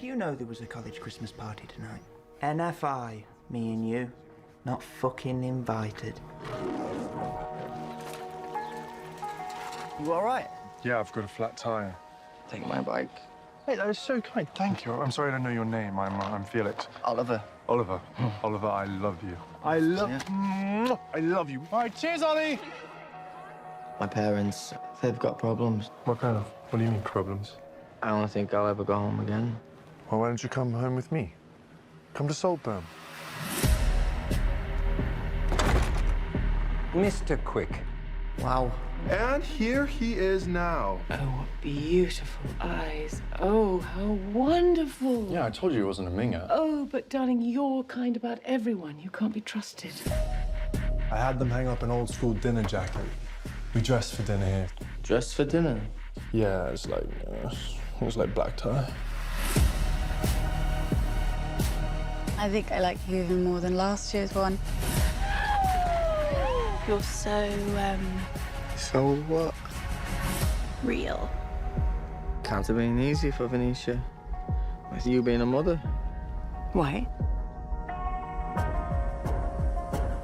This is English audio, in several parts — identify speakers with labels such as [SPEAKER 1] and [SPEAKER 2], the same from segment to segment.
[SPEAKER 1] you know there was a college Christmas party tonight? NFI, me and you. Not fucking invited.
[SPEAKER 2] You alright?
[SPEAKER 3] Yeah, I've got a flat tire.
[SPEAKER 2] Take my bike.
[SPEAKER 3] Hey, that is so kind. Thank you. I'm sorry I don't know your name. I'm Felix.
[SPEAKER 2] Oliver.
[SPEAKER 3] Oliver. Oliver, I love you. I love you. All right, cheers, Ollie.
[SPEAKER 2] My parents, they've got problems.
[SPEAKER 3] What kind of? What do you mean problems?
[SPEAKER 2] I don't think I'll ever go home again.
[SPEAKER 3] Well, why don't you come home with me? Come to Saltburn.
[SPEAKER 4] Mr. Quick.
[SPEAKER 2] Wow.
[SPEAKER 3] And here he is now.
[SPEAKER 5] Oh, what beautiful eyes. Oh, how wonderful.
[SPEAKER 3] Yeah, I told you he wasn't a minger.
[SPEAKER 5] Oh, but darling, you're kind about everyone. You can't be trusted.
[SPEAKER 3] I had them hang up an old school dinner jacket. We dressed for dinner here.
[SPEAKER 2] Dressed for dinner?
[SPEAKER 3] Yeah, it was like black tie.
[SPEAKER 6] I think I like you even more than last year's one.
[SPEAKER 7] You're so,
[SPEAKER 2] So what?
[SPEAKER 7] real.
[SPEAKER 2] Can't have been easy for Venetia. With you being a mother.
[SPEAKER 7] Why?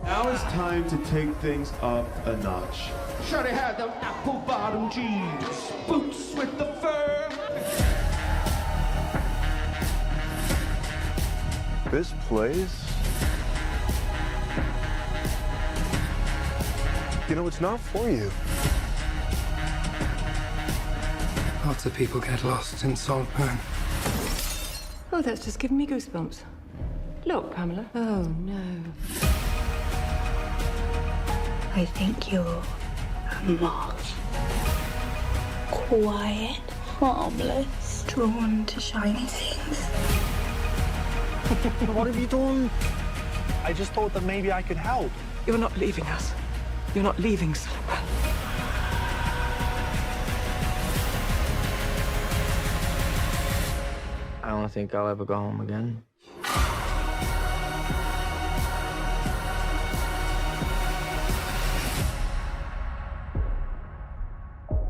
[SPEAKER 8] Now it's time to take things up a notch. Shawty had them apple bottom jeans, boots with the fur.
[SPEAKER 3] This place? You know, it's not for you.
[SPEAKER 9] Lots of people get lost in Saltburn.
[SPEAKER 5] Oh, that's just giving me goosebumps. Look, Pamela. Oh, no.
[SPEAKER 7] I think you're a moth. Quiet, harmless, drawn to shiny things.
[SPEAKER 2] What have you done? I just thought that maybe I could help.
[SPEAKER 5] You're not leaving us. You're not leaving Saltburn.
[SPEAKER 2] I don't think I'll ever go home again.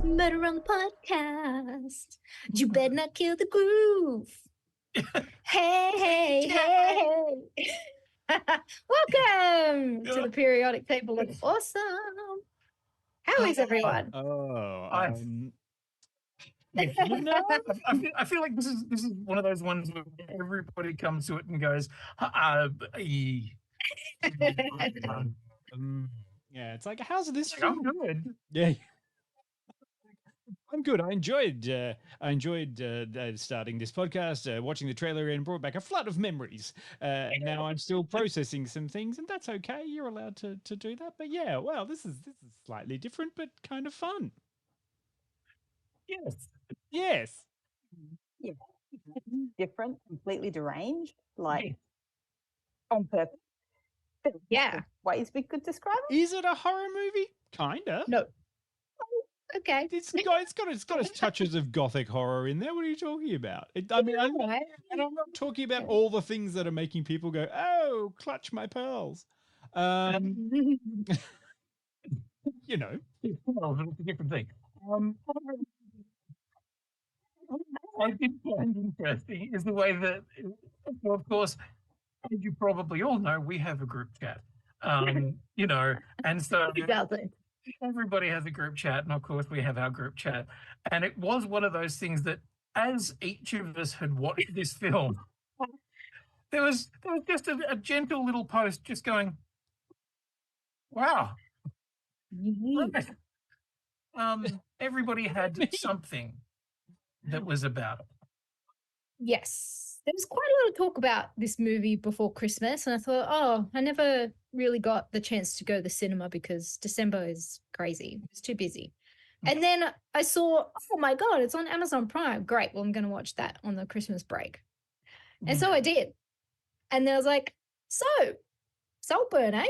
[SPEAKER 7] Murder on the podcast. You better not kill the groove. Hey, hey, hey. Welcome to the periodic table of awesome. How is everyone?
[SPEAKER 10] I feel like this is one of those ones where everybody comes to it and goes,
[SPEAKER 11] yeah, it's like, how's this?
[SPEAKER 10] I'm good.
[SPEAKER 11] Yeah, I'm good. I enjoyed starting this podcast, watching the trailer, and brought back a flood of memories. Now I'm still processing some things, and that's okay. You're allowed to do that. But yeah, well, this is slightly different, but kind of fun.
[SPEAKER 10] Yes.
[SPEAKER 11] Yes.
[SPEAKER 6] Yeah. Different, completely deranged, like on purpose.
[SPEAKER 7] Yeah.
[SPEAKER 6] Ways we could describe it.
[SPEAKER 11] Is it a horror movie? Kinda.
[SPEAKER 7] No. Okay.
[SPEAKER 11] It's got its touches of gothic horror in there. What are you talking about? I'm not talking about all the things that are making people go, "Oh, clutch my pearls." You know,
[SPEAKER 10] well, it's a different thing. I did find interesting is the way that, well, of course, as you probably all know, we have a group chat. You know, and so everybody has a group chat, and of course we have our group chat. And it was one of those things that, as each of us had watched this film, there was just a gentle little post just going, "Wow." Everybody had something that was about it.
[SPEAKER 7] Yes. There was quite a lot of talk about this movie before Christmas, and I thought, oh, I never really got the chance to go to the cinema because December is crazy. It was too busy. And then I saw, oh my God, it's on Amazon Prime. Great. Well, I'm going to watch that on the Christmas break. And so I did. And then I was like, so, Saltburn, eh?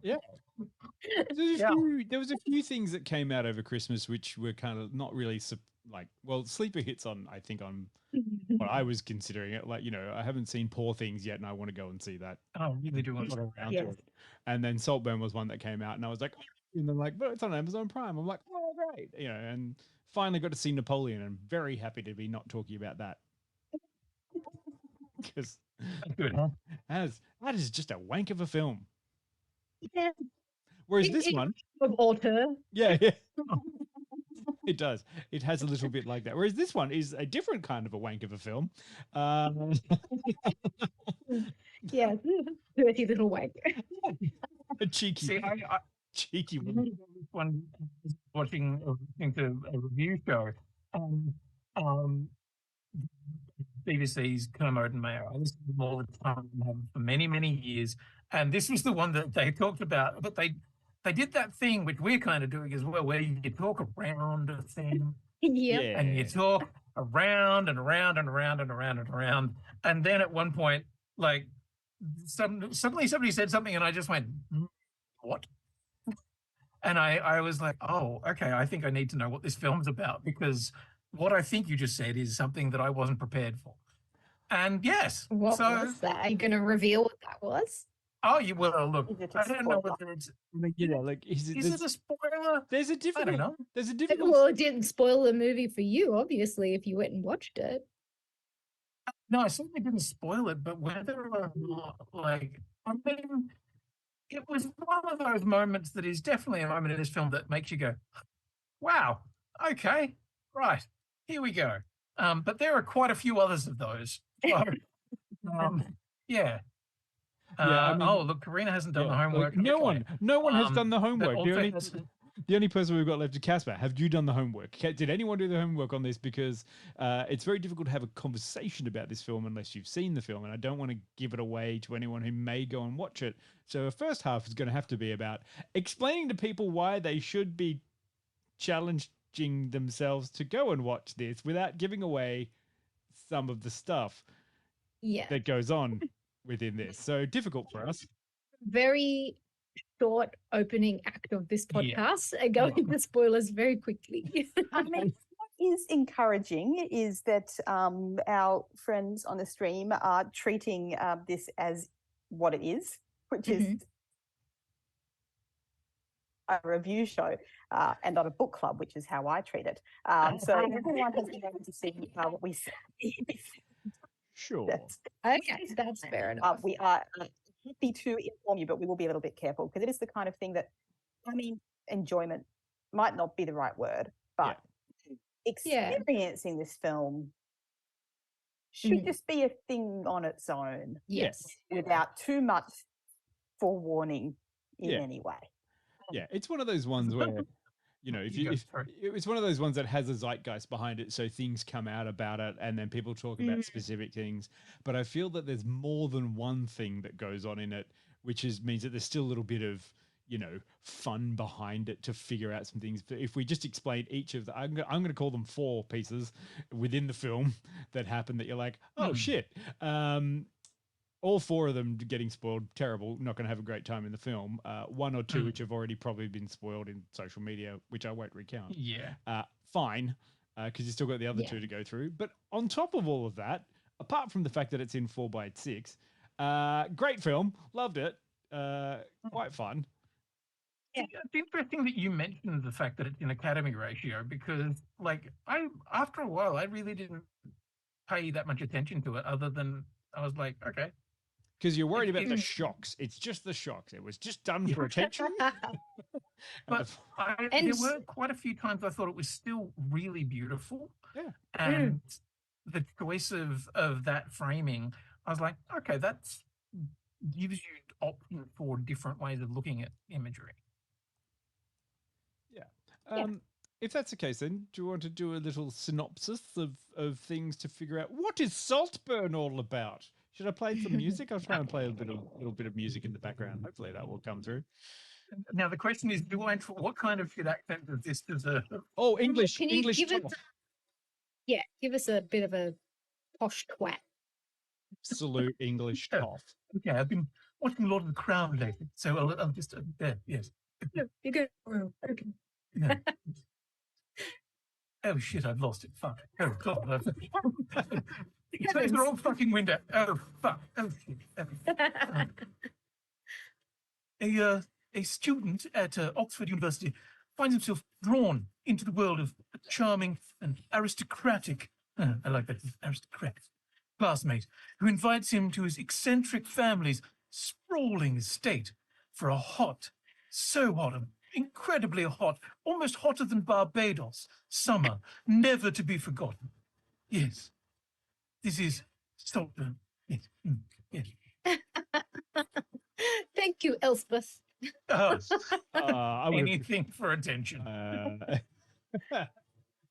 [SPEAKER 11] Yeah. There was a few things that came out over Christmas which were kind of not really sleeper hits on, I think, on what I was considering it. Like, you know, I haven't seen Poor Things yet, and I want to go and see that.
[SPEAKER 10] Oh, really do want to go around to it.
[SPEAKER 11] And then Saltburn was one that came out, and I was like, and then like, but it's on Amazon Prime. I'm like, oh, great, you know. And finally got to see Napoleon. I'm very happy to be not talking about that. Because
[SPEAKER 10] Good, huh?
[SPEAKER 11] that is just a wank of a film.
[SPEAKER 7] Yeah.
[SPEAKER 11] Whereas this one,
[SPEAKER 7] of auteur.
[SPEAKER 11] yeah, it does. It has a little bit like that. Whereas this one is a different kind of a wank of a film.
[SPEAKER 7] Yeah, dirty little wank.
[SPEAKER 11] A cheeky,
[SPEAKER 10] See,
[SPEAKER 11] cheeky
[SPEAKER 10] I
[SPEAKER 11] one.
[SPEAKER 10] remember this one watching listening to a review show on BBC's Kermode and Mayo. I listen to them all the time and have for many, many years. And this was the one that they talked about. But they did that thing which we're kind of doing as well, where you talk around a thing.
[SPEAKER 7] Yeah.
[SPEAKER 10] And you talk around and around and around and around and around. And then at one point, like suddenly somebody said something and I just went, what? And I was like, oh, okay, I think I need to know what this film's about, because what I think you just said is something that I wasn't prepared for. And yes.
[SPEAKER 7] What was that? Are you going to reveal what that was?
[SPEAKER 10] Oh, you will. Look, I don't know whether it's...
[SPEAKER 11] Yeah, like is
[SPEAKER 10] it a spoiler?
[SPEAKER 11] There's a difficult...
[SPEAKER 10] I don't know.
[SPEAKER 11] There's a difficult...
[SPEAKER 7] Well, it didn't spoil the movie for you, obviously, if you went and watched it.
[SPEAKER 10] No, I certainly didn't spoil it, but whether or not, like, I mean, it was one of those moments that is definitely a moment in this film that makes you go, wow, okay, right, here we go. But there are quite a few others of those. So, yeah.
[SPEAKER 11] I mean,
[SPEAKER 10] oh, look, Karina hasn't done the homework.
[SPEAKER 11] No one has done the homework.
[SPEAKER 10] The
[SPEAKER 11] The only person we've got left is Casper. Have you done the homework? Did anyone do the homework on this? Because it's very difficult to have a conversation about this film unless you've seen the film, and I don't want to give it away to anyone who may go and watch it. So the first half is going to have to be about explaining to people why they should be challenging themselves to go and watch this without giving away some of the stuff that goes on within this. So difficult for us.
[SPEAKER 7] Very short opening act of this podcast and go into spoilers very quickly.
[SPEAKER 4] I mean, what is encouraging is that our friends on the stream are treating this as what it is, which is a review show and not a book club, which is how I treat it. So everyone has been able to see what we say.
[SPEAKER 11] Sure.
[SPEAKER 7] That's fair enough.
[SPEAKER 4] We are happy to inform you, but we will be a little bit careful because it is the kind of thing that, I mean, enjoyment might not be the right word, but experiencing this film should just be a thing on its own.
[SPEAKER 7] Yes.
[SPEAKER 4] Without too much forewarning in any way.
[SPEAKER 11] Yeah, it's one of those ones where, you know, if it's one of those ones that has a zeitgeist behind it, so things come out about it and then people talk about specific things. But I feel that there's more than one thing that goes on in it, which means that there's still a little bit of, you know, fun behind it to figure out some things. But if we just explain each of the, I'm going to call them 4 pieces within the film that happen that you're like, oh shit. All 4 of them getting spoiled, terrible, not going to have a great time in the film. 1 or 2 which have already probably been spoiled in social media, which I won't recount.
[SPEAKER 10] Yeah.
[SPEAKER 11] Fine, because you still got the other 2 to go through. But on top of all of that, apart from the fact that it's in 4:6, great film, loved it, quite fun.
[SPEAKER 10] Yeah, it's interesting that you mentioned the fact that it's an Academy ratio because, like, after a while, I really didn't pay that much attention to it other than I was like, okay.
[SPEAKER 11] Because you're worried about the shocks. It's just the shocks. It was just done for attention.
[SPEAKER 10] But there were quite a few times I thought it was still really beautiful.
[SPEAKER 11] Yeah.
[SPEAKER 10] And the choice of that framing, I was like, okay, that's gives you options for different ways of looking at imagery.
[SPEAKER 11] Yeah. If that's the case, then do you want to do a little synopsis of things to figure out what is Saltburn all about? Should I play some music? I'll try and play a little bit of music in the background. Hopefully that will come through.
[SPEAKER 10] Now the question is, what kind of shit accent does this deserve?
[SPEAKER 11] Oh, English.
[SPEAKER 7] Can you
[SPEAKER 11] English
[SPEAKER 7] give
[SPEAKER 11] talk.
[SPEAKER 7] give us a bit of a posh twat.
[SPEAKER 11] Absolute English toff.
[SPEAKER 10] Okay, I've been watching Lord of the Crown lately, so I'll just yes.
[SPEAKER 7] No, you go. Okay.
[SPEAKER 10] Yeah. Oh shit! I've lost it. Fuck. Oh god. It's the wrong fucking window. Oh fuck. Oh shit. A student at Oxford University finds himself drawn into the world of a charming and aristocratic, I like that, aristocratic, classmate who invites him to his eccentric family's sprawling estate for a hot, so hot, incredibly hot, almost hotter than Barbados, summer, never to be forgotten. Yes, this is Saltburn. Yes, yes.
[SPEAKER 7] Thank you, Elspeth.
[SPEAKER 10] Oh,
[SPEAKER 11] I would've-
[SPEAKER 10] anything for attention.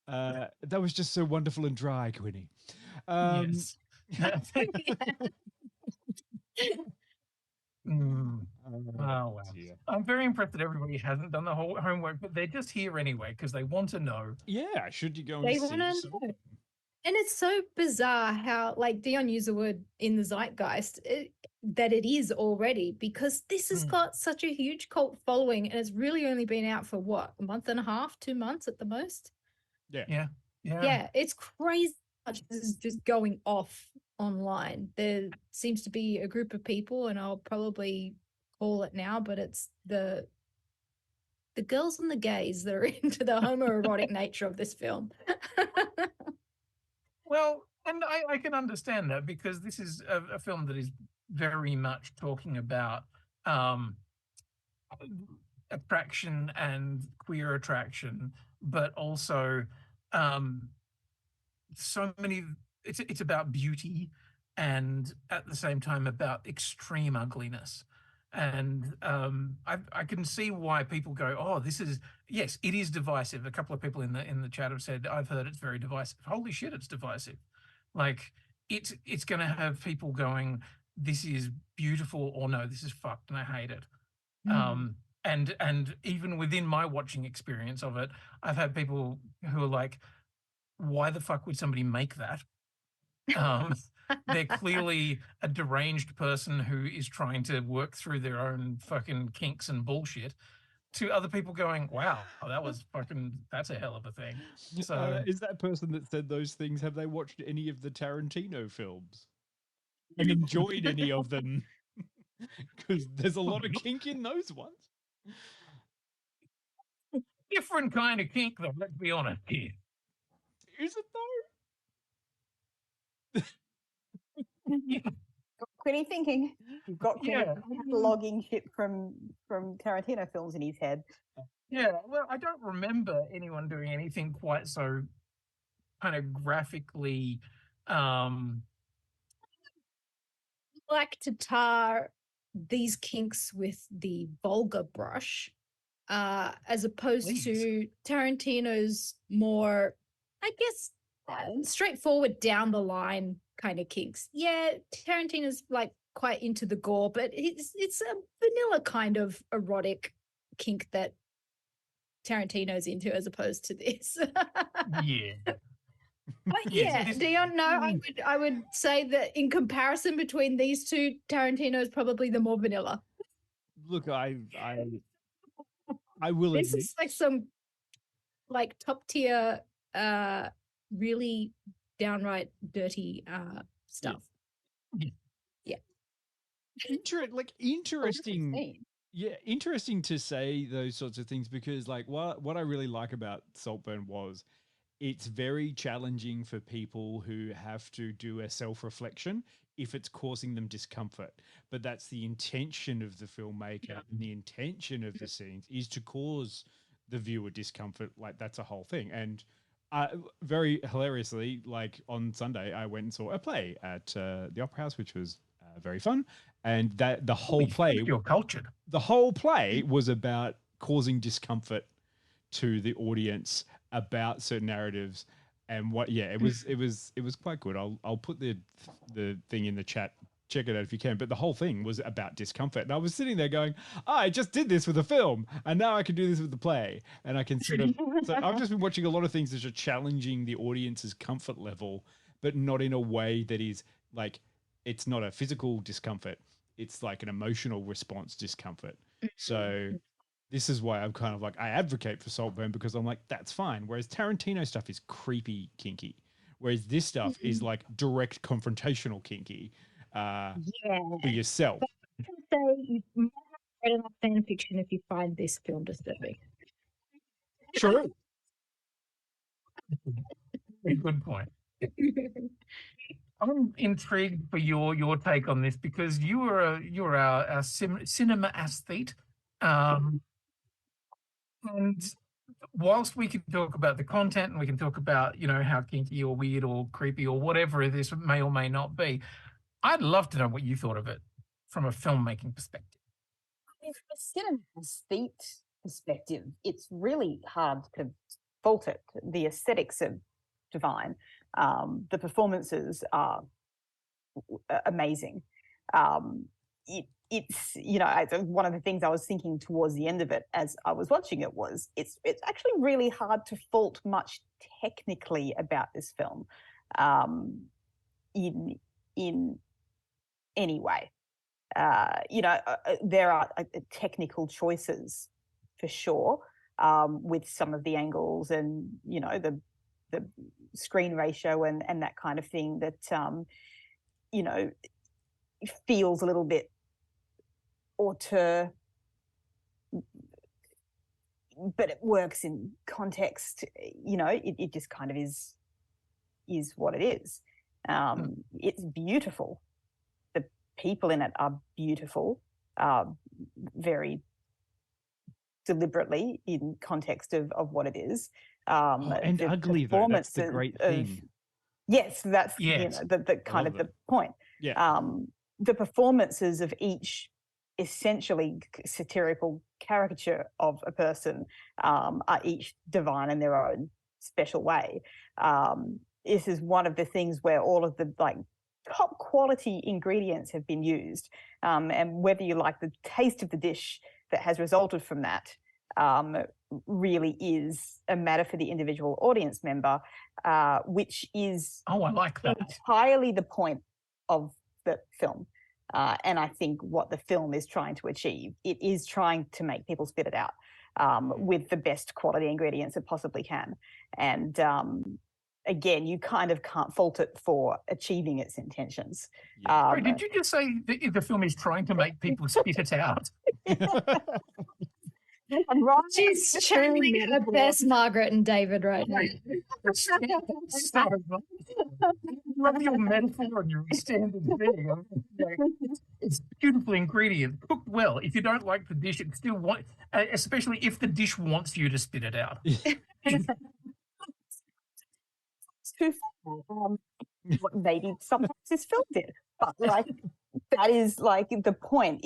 [SPEAKER 11] That was just so wonderful and dry, Quinny.
[SPEAKER 10] Yes. Oh, wow.
[SPEAKER 11] Dear.
[SPEAKER 10] I'm very impressed that everybody hasn't done the whole homework, but they're just here anyway because they want to know.
[SPEAKER 11] Yeah, should you go and
[SPEAKER 7] They
[SPEAKER 11] see
[SPEAKER 7] want to
[SPEAKER 11] some-
[SPEAKER 7] know. And it's so bizarre how, like, Dion used the word in the zeitgeist, that it is already, because this has got such a huge cult following and it's really only been out for what, a month and a half, 2 months at the most?
[SPEAKER 11] Yeah.
[SPEAKER 7] Yeah, it's crazy how much this is just going off online. There seems to be a group of people, and I'll probably call it now, but it's the girls and the gays that are into the homoerotic nature of this film.
[SPEAKER 10] Well, and I can understand that because this is a film that is very much talking about attraction and queer attraction, but also so many. It's about beauty and at the same time about extreme ugliness. And I can see why people go, oh, this is, yes, it is divisive. A couple of people in the chat have said, I've heard it's very divisive. Holy shit, it's divisive. Like it's going to have people going, this is beautiful, or no, this is fucked and I hate it. And even within my watching experience of it, I've had people who are like, why the fuck would somebody make that? They're clearly a deranged person who is trying to work through their own fucking kinks and bullshit, to other people going, wow, that's a hell of a thing. So
[SPEAKER 11] is that person that said those things, have they watched any of the Tarantino films and enjoyed any of them? Because there's a lot of kink in those ones.
[SPEAKER 10] different kind of kink, though, let's be honest here.
[SPEAKER 11] Is it though?
[SPEAKER 4] Quinny thinking. You've got Quinny logging shit from Tarantino films in his head.
[SPEAKER 10] Yeah, well, I don't remember anyone doing anything quite so kind of graphically
[SPEAKER 7] Like to tar these kinks with the vulgar brush, as opposed to Tarantino's more, I guess, straightforward down the line kind of kinks. Yeah, Tarantino's like quite into the gore, but it's a vanilla kind of erotic kink that Tarantino's into, as opposed to this.
[SPEAKER 10] Yeah.
[SPEAKER 7] But yeah, Dion, no, I would say that in comparison between these two, Tarantino is probably the more vanilla.
[SPEAKER 11] Look, I will
[SPEAKER 7] This
[SPEAKER 11] admit,
[SPEAKER 7] is like some like top tier, really downright dirty stuff. Yeah.
[SPEAKER 11] Interesting. Yeah, interesting to say those sorts of things, because like what I really like about Saltburn was it's very challenging for people who have to do a self-reflection if it's causing them discomfort. But that's the intention of the filmmaker, and the intention of the scenes is to cause the viewer discomfort. Like that's a whole thing. And very hilariously, like on Sunday, I went and saw a play at the Opera House, which was very fun. And that the whole play,
[SPEAKER 10] you're cultured.
[SPEAKER 11] The whole play was about causing discomfort to the audience about certain narratives. And what, it was quite good. I'll put the thing in the chat. Check it out if you can. But the whole thing was about discomfort. And I was sitting there going, I just did this with a film, and now I can do this with the play. And I can sort of, so I've just been watching a lot of things that are challenging the audience's comfort level, but not in a way that is like, it's not a physical discomfort. It's like an emotional response discomfort. So this is why I'm kind of like, I advocate for Saltburn, because I'm like, that's fine. Whereas Tarantino stuff is creepy kinky. Whereas this stuff is like direct confrontational kinky. For yourself.
[SPEAKER 7] I can say you might have read enough fan fiction if you find this film disturbing.
[SPEAKER 10] True. Very good point. I'm intrigued for your take on this because you're our cinema aesthete, and whilst we can talk about the content and we can talk about how kinky or weird or creepy or whatever this may or may not be, I'd love to know what you thought of it from a filmmaking perspective.
[SPEAKER 4] From a cinema aesthete perspective, it's really hard to fault it. The aesthetics are divine. The performances are amazing. It's one of the things I was thinking towards the end of it as I was watching it was it's actually really hard to fault much technically about this film in any way. There are technical choices for sure with some of the angles and the screen ratio and that kind of thing that feels a little bit auteur, but it works in context. It just kind of is what it is. It's beautiful. The people in it are beautiful, very deliberately in context of what it is.
[SPEAKER 11] And ugly, though. That's the great thing.
[SPEAKER 4] Yes, that's the kind of the point.
[SPEAKER 11] Yeah.
[SPEAKER 4] The performances of each essentially satirical caricature of a person are each divine in their own special way. This is one of the things where all of the top quality ingredients have been used, and whether you like the taste of the dish that has resulted from that really is a matter for the individual audience member, which is
[SPEAKER 10] I like that.
[SPEAKER 4] Entirely the point of the film. And I think what the film is trying to achieve, it is trying to make people spit it out with the best quality ingredients it possibly can. And again, you kind of can't fault it for achieving its intentions.
[SPEAKER 10] Sorry, did you just say the film is trying to make people spit it out?
[SPEAKER 7] She's channeling the best Margaret and David right now.
[SPEAKER 10] Love your metaphor and your standard thing. It's beautiful ingredient, cooked well. If you don't like the dish, it still especially if the dish wants you to spit it out.
[SPEAKER 4] Maybe sometimes this film did, but that is the point.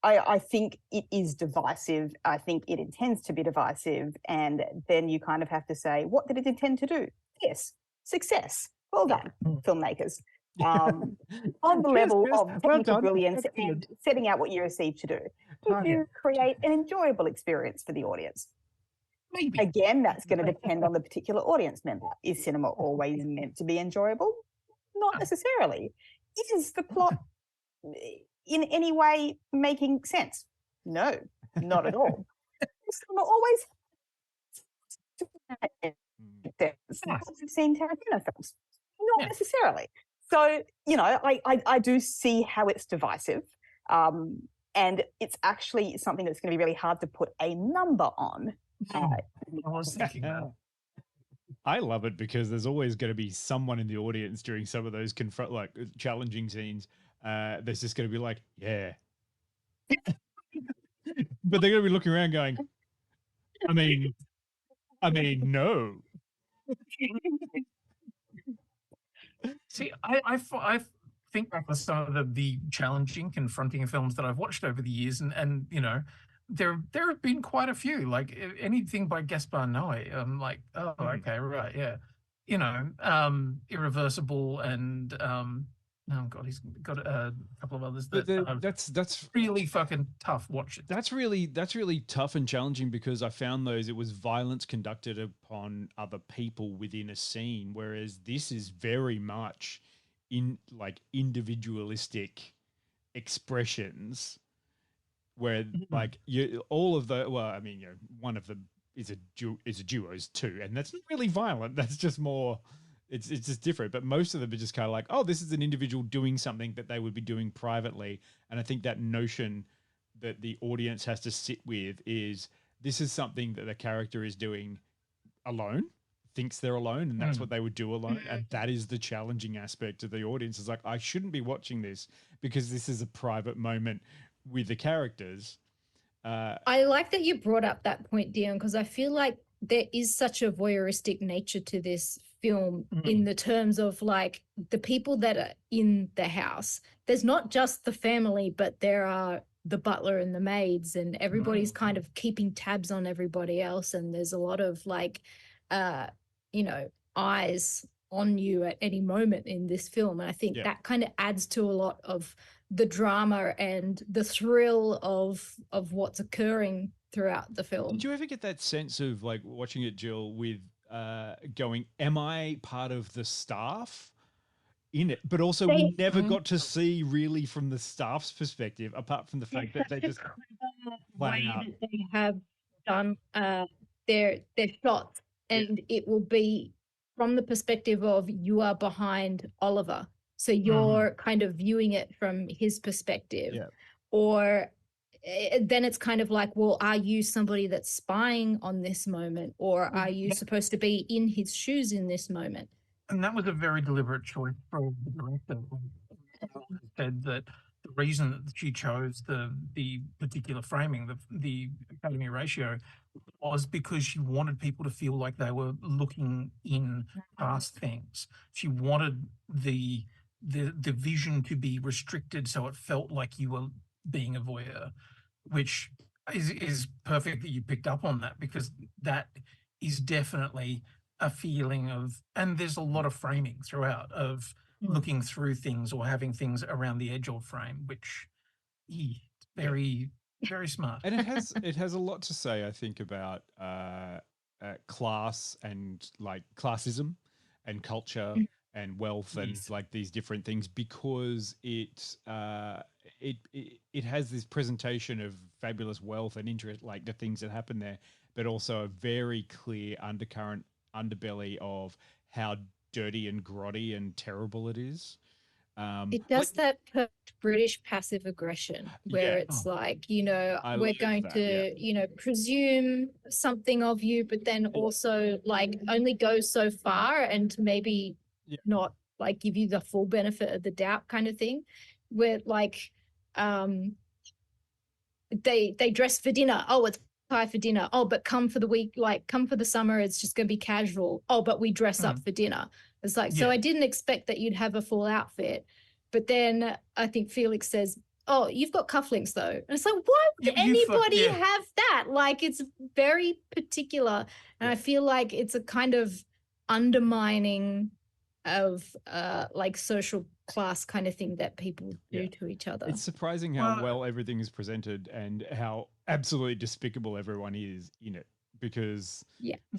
[SPEAKER 4] I think it is divisive. I think it intends to be divisive, and then you kind of have to say, what did it intend to do? Yes, success. Well done, filmmakers. On the level of technical brilliance and setting out what you received to do. Did you create an enjoyable experience for the audience?
[SPEAKER 10] Maybe.
[SPEAKER 4] Again, that's going to depend on the particular audience member. Is cinema always meant to be enjoyable? Not necessarily. Is the plot in any way making sense? No, not at all. Cinema always we've seen Tarantino films. Not necessarily. So, I do see how it's divisive. And it's actually something that's going to be really hard to put a number on.
[SPEAKER 10] I was thinking that.
[SPEAKER 11] I love it because there's always going to be someone in the audience during some of those challenging scenes. There's just going to be yeah. But they're going to be looking around going, I mean, no.
[SPEAKER 10] See, I think back to some of the challenging, confronting films that I've watched over the years, and there have been quite a few. Like anything by Gaspar Noé, I'm like, oh, okay, right, yeah, Irreversible, and oh god, he's got a couple of others that
[SPEAKER 11] that's
[SPEAKER 10] really fucking tough watches.
[SPEAKER 11] That's really tough and challenging because I found it was violence conducted upon other people within a scene, whereas this is very much in individualistic expressions where all of the one of them is a duos too, and that's not really violent. That's just more. It's just different, but most of them are just kind of oh, this is an individual doing something that they would be doing privately. And I think that notion that the audience has to sit with is this is something that the character is doing alone, thinks they're alone, and that's what they would do alone. And that is the challenging aspect of the audience. Is like, I shouldn't be watching this because this is a private moment with the characters.
[SPEAKER 7] I like that you brought up that point, Dion, because I feel like there is such a voyeuristic nature to this film in the terms of like the people that are in the house. There's not just the family, but there are the butler and the maids, and everybody's kind of keeping tabs on everybody else. And there's a lot of like, you know, eyes on you at any moment in this film. And I think that kind of adds to a lot of the drama and the thrill of what's occurring throughout the film.
[SPEAKER 11] Did you ever get that sense of like watching it, Jill, with going, am I part of the staff in it? But also we never got to see really from the staff's perspective, apart from the fact that they just
[SPEAKER 7] way that they have done their shots, and it will be from the perspective of you are behind Oliver. So you're kind of viewing it from his perspective. Or then it's kind of like, well, are you somebody that's spying on this moment, or are you supposed to be in his shoes in this moment?
[SPEAKER 10] And that was a very deliberate choice from the director. Said that the reason that she chose the particular framing, the Academy ratio, was because she wanted people to feel like they were looking in past things. She wanted the vision to be restricted so it felt like you were being a voyeur, which is perfect that you picked up on that, because that is definitely a feeling of, and there's a lot of framing throughout of looking through things or having things around the edge of frame, which very, very smart.
[SPEAKER 11] And it has a lot to say, I think, about class and like classism and culture and wealth and like these different things, because it has this presentation of fabulous wealth and interest, like the things that happen there, but also a very clear underbelly of how dirty and grotty and terrible it is.
[SPEAKER 7] It does that British passive aggression where it's like, you know, we're going to, you know, presume something of you, but then also like only go so far and maybe not like give you the full benefit of the doubt kind of thing, where like they dress for dinner. Oh, it's pie for dinner. Oh, but come for the week, like come for the summer, it's just gonna be casual. Oh, but we dress up for dinner. It's like, so I didn't expect that you'd have a full outfit. But then I think Felix says, oh, you've got cufflinks though. And it's like, why would anybody have that? Like, it's very particular. And I feel like it's a kind of undermining of like social class kind of thing that people do to each other.
[SPEAKER 11] It's surprising how well everything is presented and how absolutely despicable everyone is in it, because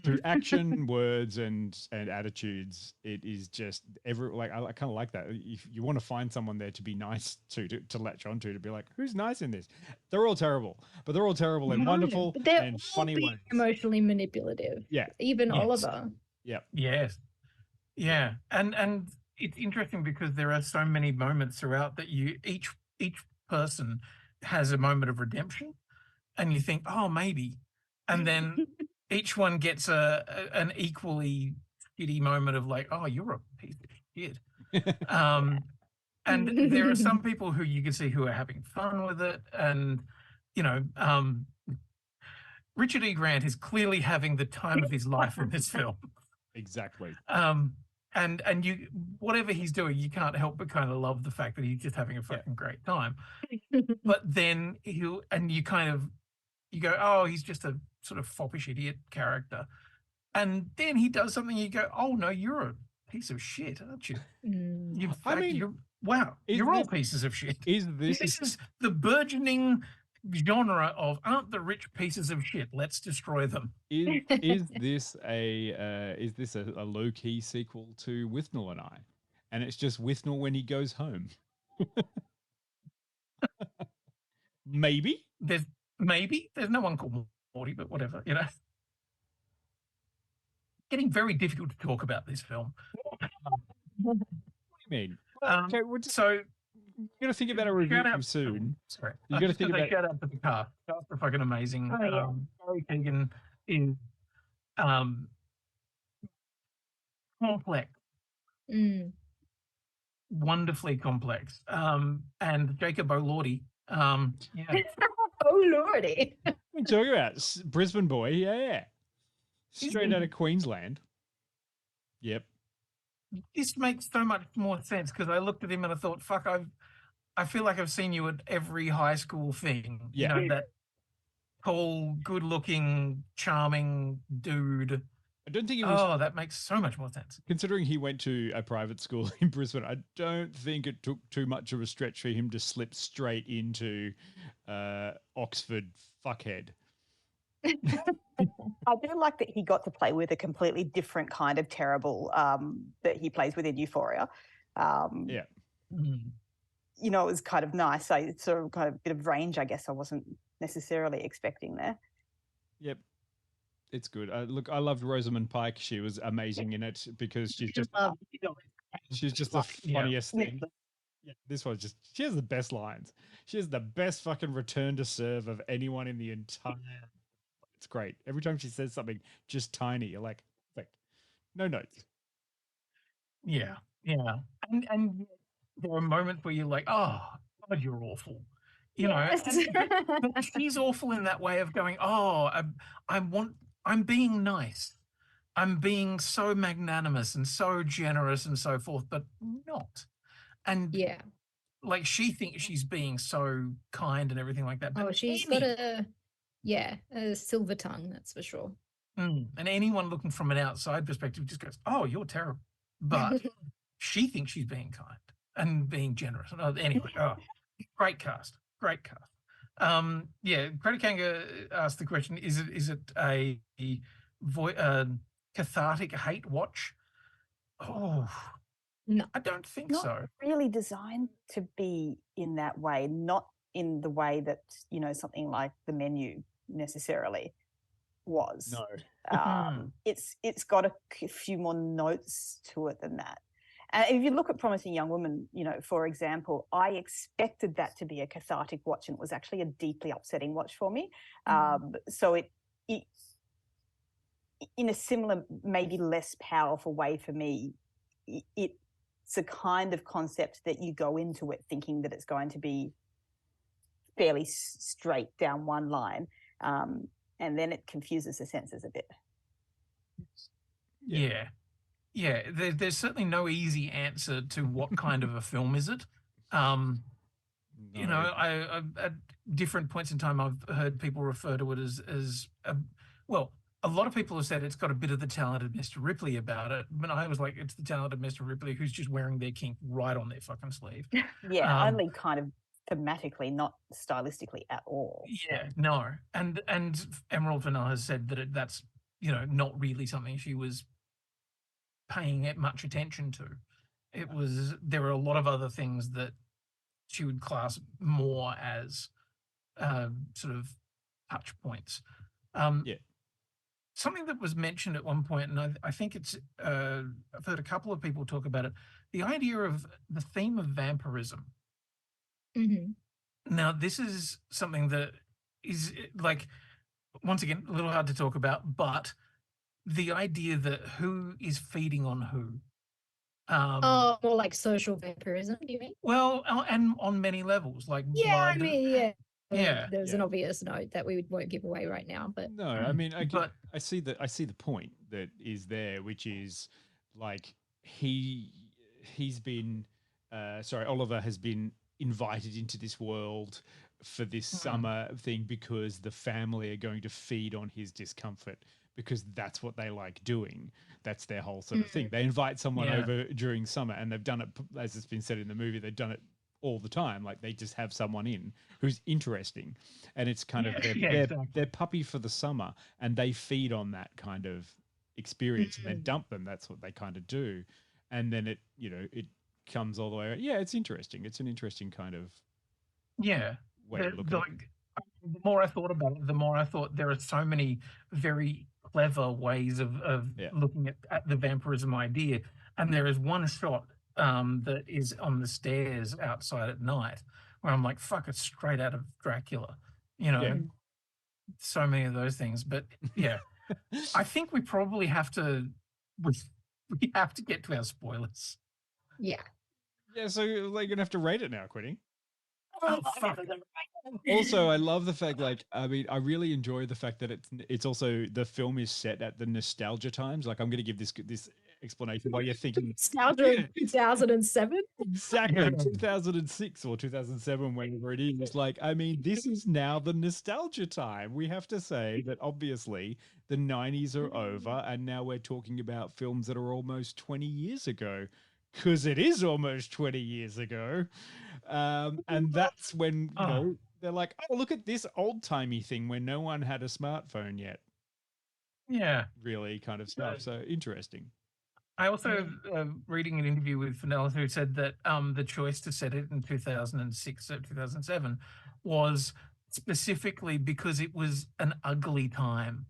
[SPEAKER 11] through action, words and attitudes, it is just I kind of like that. If you want to find someone there to be nice to latch onto, to be like, who's nice in this? They're all terrible, but they're all terrible and wonderful and funny ways.
[SPEAKER 7] Emotionally manipulative. Even Oliver.
[SPEAKER 10] Yes. Yeah. And it's interesting because there are so many moments throughout that each person has a moment of redemption, and you think, oh, maybe. And then each one gets an equally shitty moment of like, oh, you're a piece of shit. And there are some people who you can see who are having fun with it. And, you know, Richard E. Grant is clearly having the time of his life in this film.
[SPEAKER 11] Exactly.
[SPEAKER 10] And you, whatever he's doing, you can't help but kind of love the fact that he's just having a fucking great time. But then you go, oh, he's just a sort of foppish idiot character. And then he does something, you go, oh no, you're a piece of shit, aren't you? You're all pieces of shit. This is the burgeoning genre of aren't the rich pieces of shit, let's destroy them.
[SPEAKER 11] Is this a low key sequel to Withnell and I? And it's just Withnell when he goes home. Maybe
[SPEAKER 10] there's no one called Morty, but whatever, you know. Getting very difficult to talk about this film.
[SPEAKER 11] What do you mean? Okay,
[SPEAKER 10] so
[SPEAKER 11] you're gonna think about a review soon.
[SPEAKER 10] Sorry,
[SPEAKER 11] you got to think about.
[SPEAKER 10] Shout out to the cast. Cast are fucking amazing. Barry Keoghan is complex, wonderfully complex. And Jacob Elordi, yeah.
[SPEAKER 7] Oh lordy.
[SPEAKER 11] What are you talking about? Brisbane boy, yeah. Straight out of Queensland. Yep.
[SPEAKER 10] This makes so much more sense because I looked at him and I thought, fuck, I feel like I've seen you at every high school thing.
[SPEAKER 11] Yeah.
[SPEAKER 10] You know, that tall, good-looking, charming dude.
[SPEAKER 11] I don't think it was.
[SPEAKER 10] That makes so much more sense.
[SPEAKER 11] Considering he went to a private school in Brisbane, I don't think it took too much of a stretch for him to slip straight into Oxford fuckhead.
[SPEAKER 4] I do like that he got to play with a completely different kind of terrible that he plays within Euphoria.
[SPEAKER 11] Yeah.
[SPEAKER 4] You know, it was kind of nice. I sort of kind of bit of range, I guess I wasn't necessarily expecting there.
[SPEAKER 11] Yep. It's good. Look, I loved Rosamund Pike. She was amazing in it because she's just the funniest thing. Yeah, this was just, she has the best lines. She has the best fucking return to serve of anyone in the entire. It's great. Every time she says something just tiny, you're like, no notes.
[SPEAKER 10] Yeah, yeah. And there are moments where you're like, oh, God, you're awful. You know, but she's awful in that way of going, oh, I'm being nice. I'm being so magnanimous and so generous and so forth, but not. And
[SPEAKER 7] yeah,
[SPEAKER 10] like she thinks she's being so kind and everything like that. But
[SPEAKER 7] she's got a silver tongue, that's for sure.
[SPEAKER 10] And anyone looking from an outside perspective just goes, oh, you're terrible. But she thinks she's being kind and being generous. Anyway, great cast. Great cast. Yeah, Kanga asked the question, is it a cathartic hate watch? Oh,
[SPEAKER 7] no,
[SPEAKER 10] I don't think
[SPEAKER 4] not
[SPEAKER 10] so.
[SPEAKER 4] Really designed to be in that way, not in the way that, you know, something like The Menu necessarily was.
[SPEAKER 11] No.
[SPEAKER 4] It's got a few more notes to it than that. And if you look at Promising Young Woman, you know, for example, I expected that to be a cathartic watch, and it was actually a deeply upsetting watch for me. So it in a similar, maybe less powerful way for me, it's a kind of concept that you go into it thinking that it's going to be fairly straight down one line, and then it confuses the senses a bit.
[SPEAKER 10] Yeah. Yeah, there's certainly no easy answer to what kind of a film is it. You know, I at different points in time, I've heard people refer to it as well, a lot of people have said it's got a bit of the Talented Mr. Ripley about it, but I was like, it's the Talented Mr. Ripley who's just wearing their kink right on their fucking sleeve.
[SPEAKER 4] Yeah, only kind of thematically, not stylistically at all.
[SPEAKER 10] Yeah, no. And Emerald Fennell has said that that's, you know, not really something she was paying it much attention to. It was, there were a lot of other things that she would class more as sort of touch points. Something that was mentioned at one point, and I think it's, I've heard a couple of people talk about it, the idea of the theme of vampirism. Now, this is something that is like, once again, a little hard to talk about, but the idea that who is feeding on who.
[SPEAKER 7] More like social vampirism, do you mean?
[SPEAKER 10] Well, and on many levels, like
[SPEAKER 7] yeah,
[SPEAKER 10] blood.
[SPEAKER 7] I mean,
[SPEAKER 10] yeah.
[SPEAKER 7] There's an obvious note that we won't give away right now, but
[SPEAKER 11] no, I mean, I see the point that is there, which is like he's been Oliver has been invited into this world for this summer thing because the family are going to feed on his discomfort, because that's what they like doing. That's their whole sort of thing. They invite someone over during summer, and they've done it, as it's been said in the movie, they've done it all the time. Like, they just have someone in who's interesting, and it's kind of their puppy for the summer, and they feed on that kind of experience and then dump them. That's what they kind of do. And then it comes all the way. Yeah, it's interesting. It's an interesting kind of way to look at it.
[SPEAKER 10] The more I thought about it, the more I thought there are so many very clever ways of looking at the vampirism idea. And there is one shot that is on the stairs outside at night where I'm like, fuck, it's straight out of Dracula, you know? so many of those things. But yeah, I think we probably have to we have to get to our spoilers.
[SPEAKER 7] Yeah.
[SPEAKER 11] Yeah, so you're gonna have to rate it now, Quinny.
[SPEAKER 10] Oh, fuck.
[SPEAKER 11] Also, I love the fact, like, I mean, I really enjoy the fact that it's also the film is set at the nostalgia times. Like, I'm going to give this explanation while you're thinking
[SPEAKER 7] Nostalgia 2007?
[SPEAKER 11] Exactly, 2006 or 2007, whenever it is. Like, I mean, this is now the nostalgia time. We have to say that obviously the 90s are over, and now we're talking about films that are almost 20 years ago. Because it is almost 20 years ago. And that's when, you know, they're like, oh, look at this old-timey thing where no one had a smartphone yet.
[SPEAKER 10] Yeah.
[SPEAKER 11] Really kind of stuff. So interesting.
[SPEAKER 10] I also reading an interview with Fennell who said that the choice to set it in 2006 or 2007 was specifically because it was an ugly time.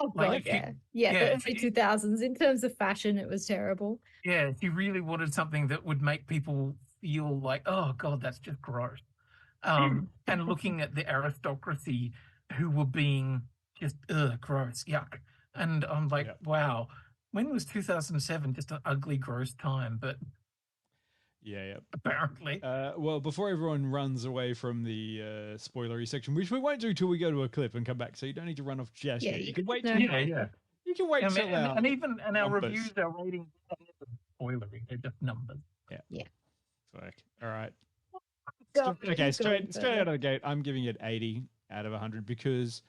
[SPEAKER 7] Oh, God,
[SPEAKER 10] Like,
[SPEAKER 7] yeah. The early 2000s, in terms of fashion, it was terrible.
[SPEAKER 10] Yeah, if you really wanted something that would make people feel like, oh, God, that's just gross. And looking at the aristocracy who were being just, gross, yuck. And I'm like, wow, when was 2007 just an ugly, gross time? But
[SPEAKER 11] yeah,
[SPEAKER 10] apparently.
[SPEAKER 11] Well, before everyone runs away from the spoilery section, which we won't do till we go to a clip and come back, so you don't need to run off just yet. You can wait. You can wait till
[SPEAKER 10] and our reviews, our ratings, are never spoilery. They're just numbers.
[SPEAKER 7] Yeah.
[SPEAKER 11] Fuck. All right.
[SPEAKER 7] Go.
[SPEAKER 11] Okay, straight out of the gate, I'm giving it 80 out of 100 because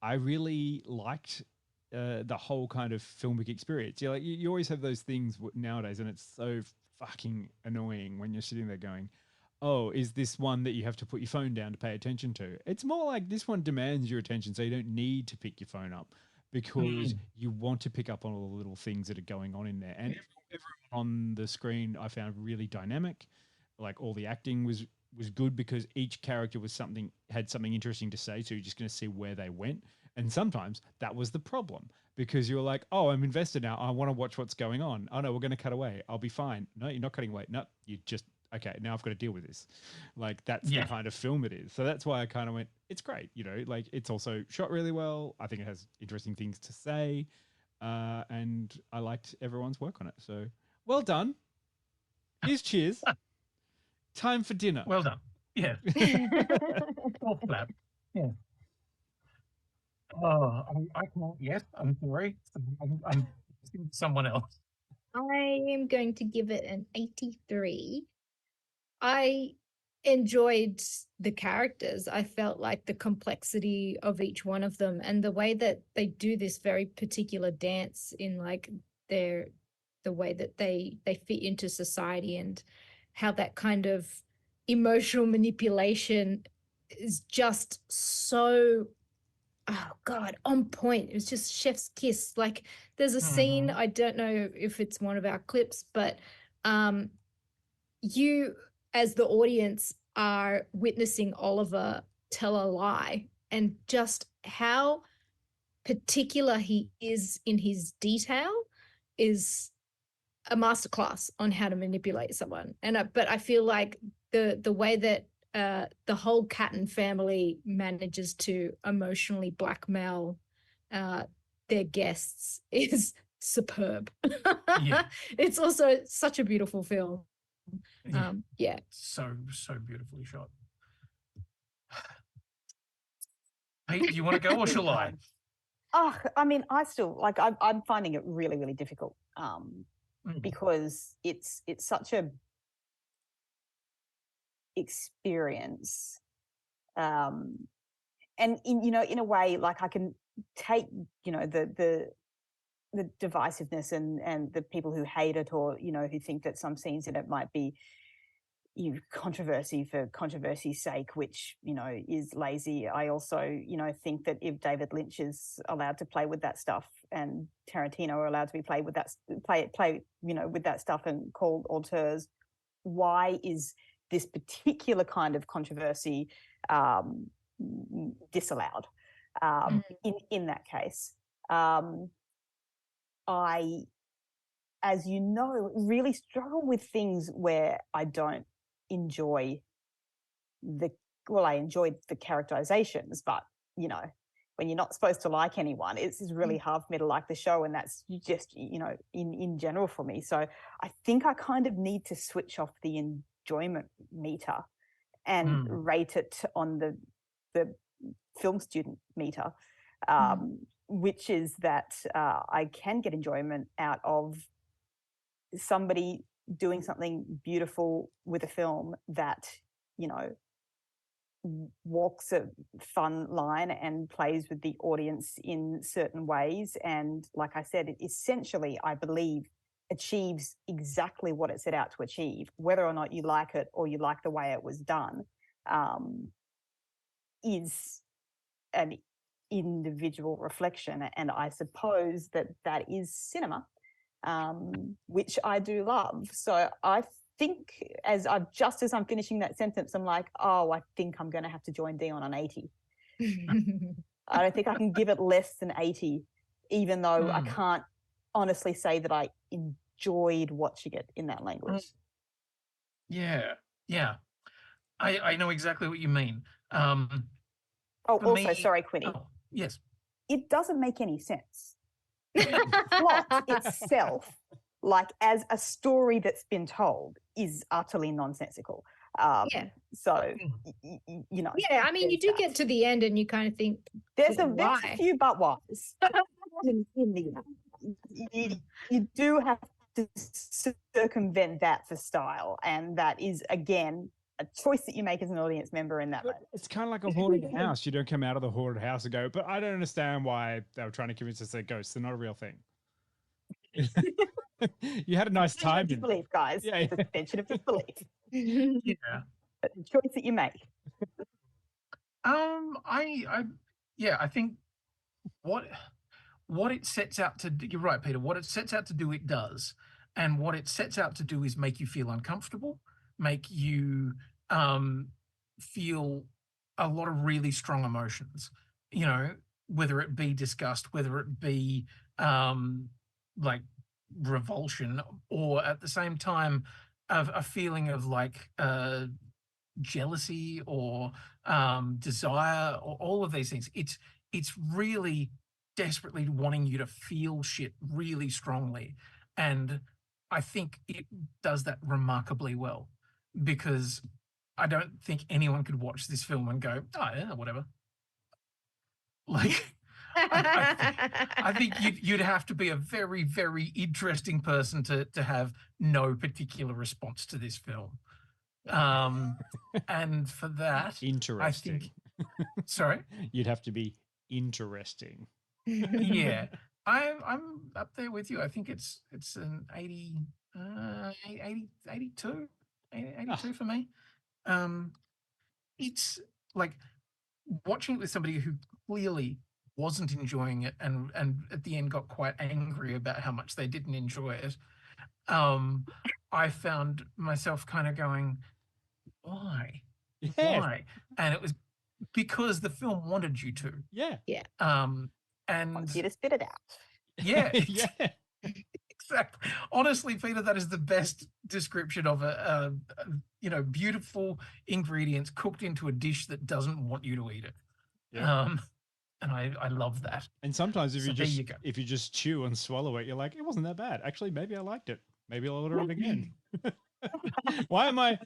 [SPEAKER 11] I really liked the whole kind of filmic experience. You you always have those things nowadays, and it's so fucking annoying when you're sitting there going, oh, is this one that you have to put your phone down to pay attention to? It's more like this one demands your attention, so you don't need to pick your phone up because you want to pick up on all the little things that are going on in there. And everyone on the screen I found really dynamic. Like, all the acting was good because each character had something interesting to say, so you're just going to see where they went. And sometimes that was the problem because you were like, oh, I'm invested now. I want to watch what's going on. Oh, no, we're going to cut away. I'll be fine. No, you're not cutting away. No, you just, okay, now I've got to deal with this. Like, that's the kind of film it is. So that's why I kind of went, it's great. You know, like, it's also shot really well. I think it has interesting things to say. And I liked everyone's work on it. So well done. Here's cheers. Time for dinner.
[SPEAKER 10] Well done. Yeah. Full flap. Yeah. Oh, I can't. Yes, I'm sorry. I'm someone else.
[SPEAKER 7] I am going to give it an 83. I enjoyed the characters. I felt like the complexity of each one of them and the way that they do this very particular dance in like the way that they fit into society and how that kind of emotional manipulation is just so, oh God, on point. It was just chef's kiss. Like, there's a scene, I don't know if it's one of our clips, but you as the audience are witnessing Oliver tell a lie and just how particular he is in his detail is a masterclass on how to manipulate someone. And but I feel like the way that the whole Catton family manages to emotionally blackmail their guests is superb. It's also such a beautiful film.
[SPEAKER 10] So beautifully shot. Hey, do you want to go or shall I?
[SPEAKER 4] Oh, I mean, I still like. I'm finding it really, really difficult because it's such a experience, and in a way, like I can take the divisiveness and the people who hate it or who think that some scenes in it might be controversy for controversy's sake, which is lazy. I also think that if David Lynch is allowed to play with that stuff and Tarantino are allowed to be played with that with that stuff and called auteurs, why is this particular kind of controversy disallowed in that case? I, as you know, really struggle with things where I don't enjoy I enjoyed the characterizations, but when you're not supposed to like anyone, it's really hard for me to like the show, and that's just, you know, in general for me. So I think I kind of need to switch off the enjoyment meter and rate it on the film student meter, which is that I can get enjoyment out of somebody doing something beautiful with a film that, you know, walks a fun line and plays with the audience in certain ways. And like I said, it essentially, I believe, achieves exactly what it set out to achieve. Whether or not you like it or you like the way it was done is an individual reflection. And I suppose that is cinema, which I do love. So I think as I'm finishing that sentence, I'm like, oh, I think I'm going to have to join Dion on 80. I don't think I can give it less than 80, even though I can't honestly say that I enjoyed watching it in that language.
[SPEAKER 10] Yeah. I know exactly what you mean.
[SPEAKER 4] Sorry, Quinny.
[SPEAKER 10] Oh, yes.
[SPEAKER 4] It doesn't make any sense. The plot itself, like as a story that's been told, is utterly nonsensical. So, you know.
[SPEAKER 7] Yeah, I mean, you do get to the end and you kind of think,
[SPEAKER 4] there's a few but whys. You do have to circumvent that for style, and that is, again, a choice that you make as an audience member in that moment.
[SPEAKER 11] It's kind of like a haunted house. You don't come out of the haunted house and go, but I don't understand why they were trying to convince us they're ghosts. They're not a real thing. You had a nice time.
[SPEAKER 4] Disbelief, guys.
[SPEAKER 11] Yeah.
[SPEAKER 4] It's a suspension of disbelief.
[SPEAKER 10] Yeah.
[SPEAKER 4] A choice that you make.
[SPEAKER 10] I think what it sets out to do, you're right, Peter, what it sets out to do, it does. And what it sets out to do is make you feel uncomfortable, make you feel a lot of really strong emotions, you know, whether it be disgust, whether it be like revulsion, or at the same time of a feeling of like jealousy or desire, or all of these things. It's really desperately wanting you to feel shit really strongly. And I think it does that remarkably well, because I don't think anyone could watch this film and go, oh, yeah, whatever. Like, I think you'd have to be a very, very interesting person to have no particular response to this film. And for that,
[SPEAKER 11] interesting.
[SPEAKER 10] I think, sorry?
[SPEAKER 11] You'd have to be interesting.
[SPEAKER 10] Yeah. I'm up there with you. I think it's an 82 for me. It's like watching it with somebody who clearly wasn't enjoying it and at the end got quite angry about how much they didn't enjoy it. I found myself kind of going, why?
[SPEAKER 11] Yeah.
[SPEAKER 10] Why? And it was because the film wanted you to.
[SPEAKER 11] Yeah.
[SPEAKER 10] And
[SPEAKER 4] wants you to spit it out.
[SPEAKER 10] Yeah.
[SPEAKER 11] Yeah.
[SPEAKER 10] Exactly. Honestly, Peter, that is the best description of a beautiful ingredients cooked into a dish that doesn't want you to eat it.
[SPEAKER 11] Yeah.
[SPEAKER 10] And I love that.
[SPEAKER 11] And sometimes if
[SPEAKER 10] So there you go.
[SPEAKER 11] you just chew and swallow it, you're like, it wasn't that bad. Actually, maybe I liked it. Maybe I'll order it again. Why am I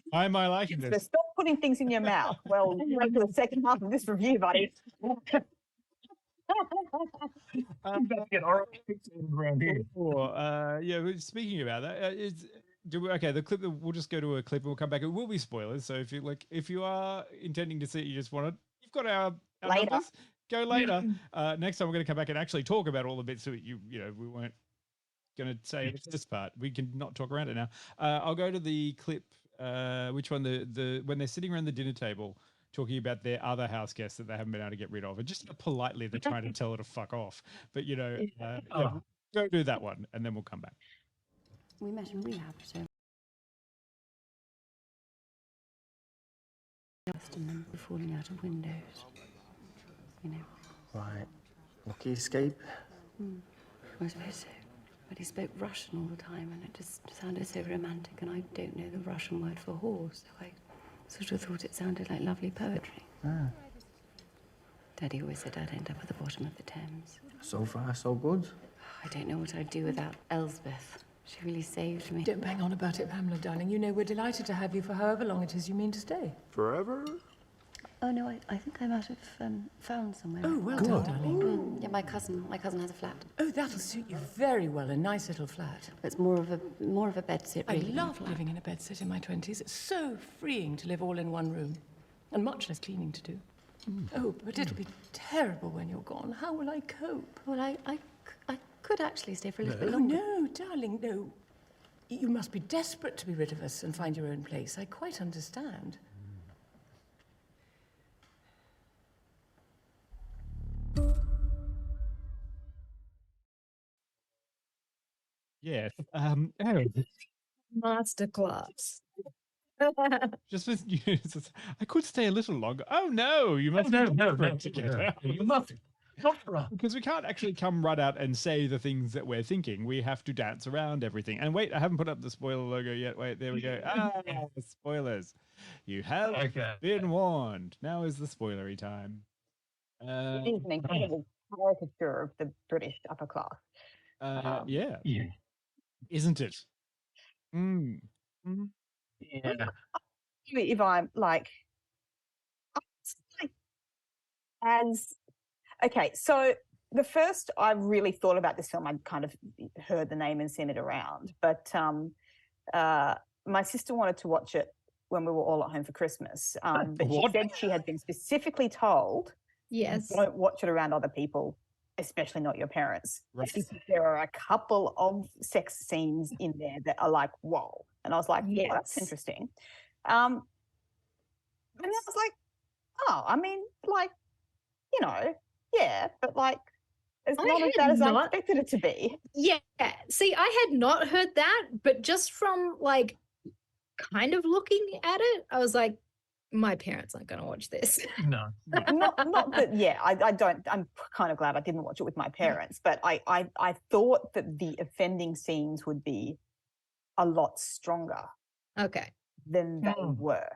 [SPEAKER 11] liking
[SPEAKER 4] So
[SPEAKER 11] this?
[SPEAKER 4] stop putting things in your mouth. Well, wait for the second half of this review, buddy.
[SPEAKER 10] I'm about to get oral fixated around here.
[SPEAKER 11] Speaking about that, the clip. We'll just go to a clip and we'll come back. It will be spoilers. So if you are intending to see it, you just want it. You've got our
[SPEAKER 4] Later.
[SPEAKER 11] numbers. Go later. Next time we're going to come back and actually talk about all the bits that we weren't going to say in this part. We can not talk around it now. I'll go to the clip. Which one? The when they're sitting around the dinner table talking about their other house guests that they haven't been able to get rid of, and just politely they're trying to tell her to fuck off. But go do that one, and then we'll come back.
[SPEAKER 6] We met in rehab, so just and falling out of windows. You know.
[SPEAKER 2] Right. Lucky escape.
[SPEAKER 6] I suppose so. But he spoke Russian all the time, and it just sounded so romantic, and I don't know the Russian word for horse, so I sort of thought it sounded like lovely poetry. Daddy always said I'd end up at the bottom of the Thames.
[SPEAKER 2] So far, so good.
[SPEAKER 6] I don't know what I'd do without Elsbeth. She really saved me.
[SPEAKER 5] Don't bang on about it, Pamela, darling. You know we're delighted to have you for however long it is you mean to stay.
[SPEAKER 3] Forever?
[SPEAKER 6] Oh, no, I think I might have found somewhere.
[SPEAKER 5] Oh, well done, darling.
[SPEAKER 6] Yeah, my cousin has a flat.
[SPEAKER 5] Oh, that'll suit you very well, a nice little flat.
[SPEAKER 6] It's more of a bedsit,
[SPEAKER 5] I
[SPEAKER 6] really. than a
[SPEAKER 5] loved
[SPEAKER 6] flat.
[SPEAKER 5] living in a bedsit in my 20s. It's so freeing to live all in one room. And much less cleaning to do. Oh, but it'll be terrible when you're gone. How will I cope?
[SPEAKER 6] Well, I could actually stay for a little bit
[SPEAKER 5] Oh,
[SPEAKER 6] longer.
[SPEAKER 5] no, darling, no. You must be desperate to be rid of us and find your own place. I quite understand.
[SPEAKER 11] Yeah.
[SPEAKER 7] Masterclass.
[SPEAKER 11] Just with you, I could stay a little longer. Oh no, you must
[SPEAKER 10] No,
[SPEAKER 11] you
[SPEAKER 10] mustn't. Not for us.
[SPEAKER 11] Because we can't actually come right out and say the things that we're thinking. We have to dance around everything. And wait, I haven't put up the spoiler logo yet. Wait, there we go. Spoilers. You have been warned. Now is the spoilery time.
[SPEAKER 4] It is an incredible caricature of the British upper class.
[SPEAKER 11] Yeah. Isn't it?
[SPEAKER 10] Yeah.
[SPEAKER 4] If I'm like, as okay, so the first I really thought about this film, I'd kind of heard the name and seen it around, but my sister wanted to watch it when we were all at home for Christmas. But she said she had been specifically told,
[SPEAKER 7] yes,
[SPEAKER 4] don't watch it around other people, especially not your parents.
[SPEAKER 11] Right.
[SPEAKER 4] Because there are a couple of sex scenes in there that are like, whoa. And I was like, yeah, that's interesting. And then I was like, oh, I mean, like, you know, yeah, but like, it's not as bad as I expected it to be.
[SPEAKER 7] Yeah. See, I had not heard that, but just from like kind of looking at it, I was like, my parents aren't going to watch this.
[SPEAKER 10] No.
[SPEAKER 4] Not that, yeah, I don't, I'm kind of glad I didn't watch it with my parents, but I thought that the offending scenes would be a lot stronger.
[SPEAKER 7] Okay.
[SPEAKER 4] Than they were.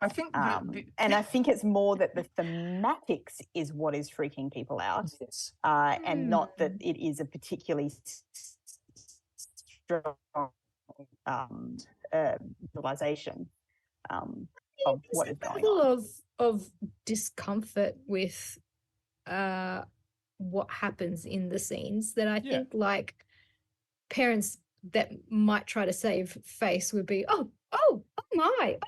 [SPEAKER 10] I think,
[SPEAKER 4] and I think it's more that the thematics is what is freaking people out, and not that it is a particularly strong realization of what is going on.
[SPEAKER 7] Of discomfort with what happens in the scenes that I think like parents that might try to save face would be, oh my,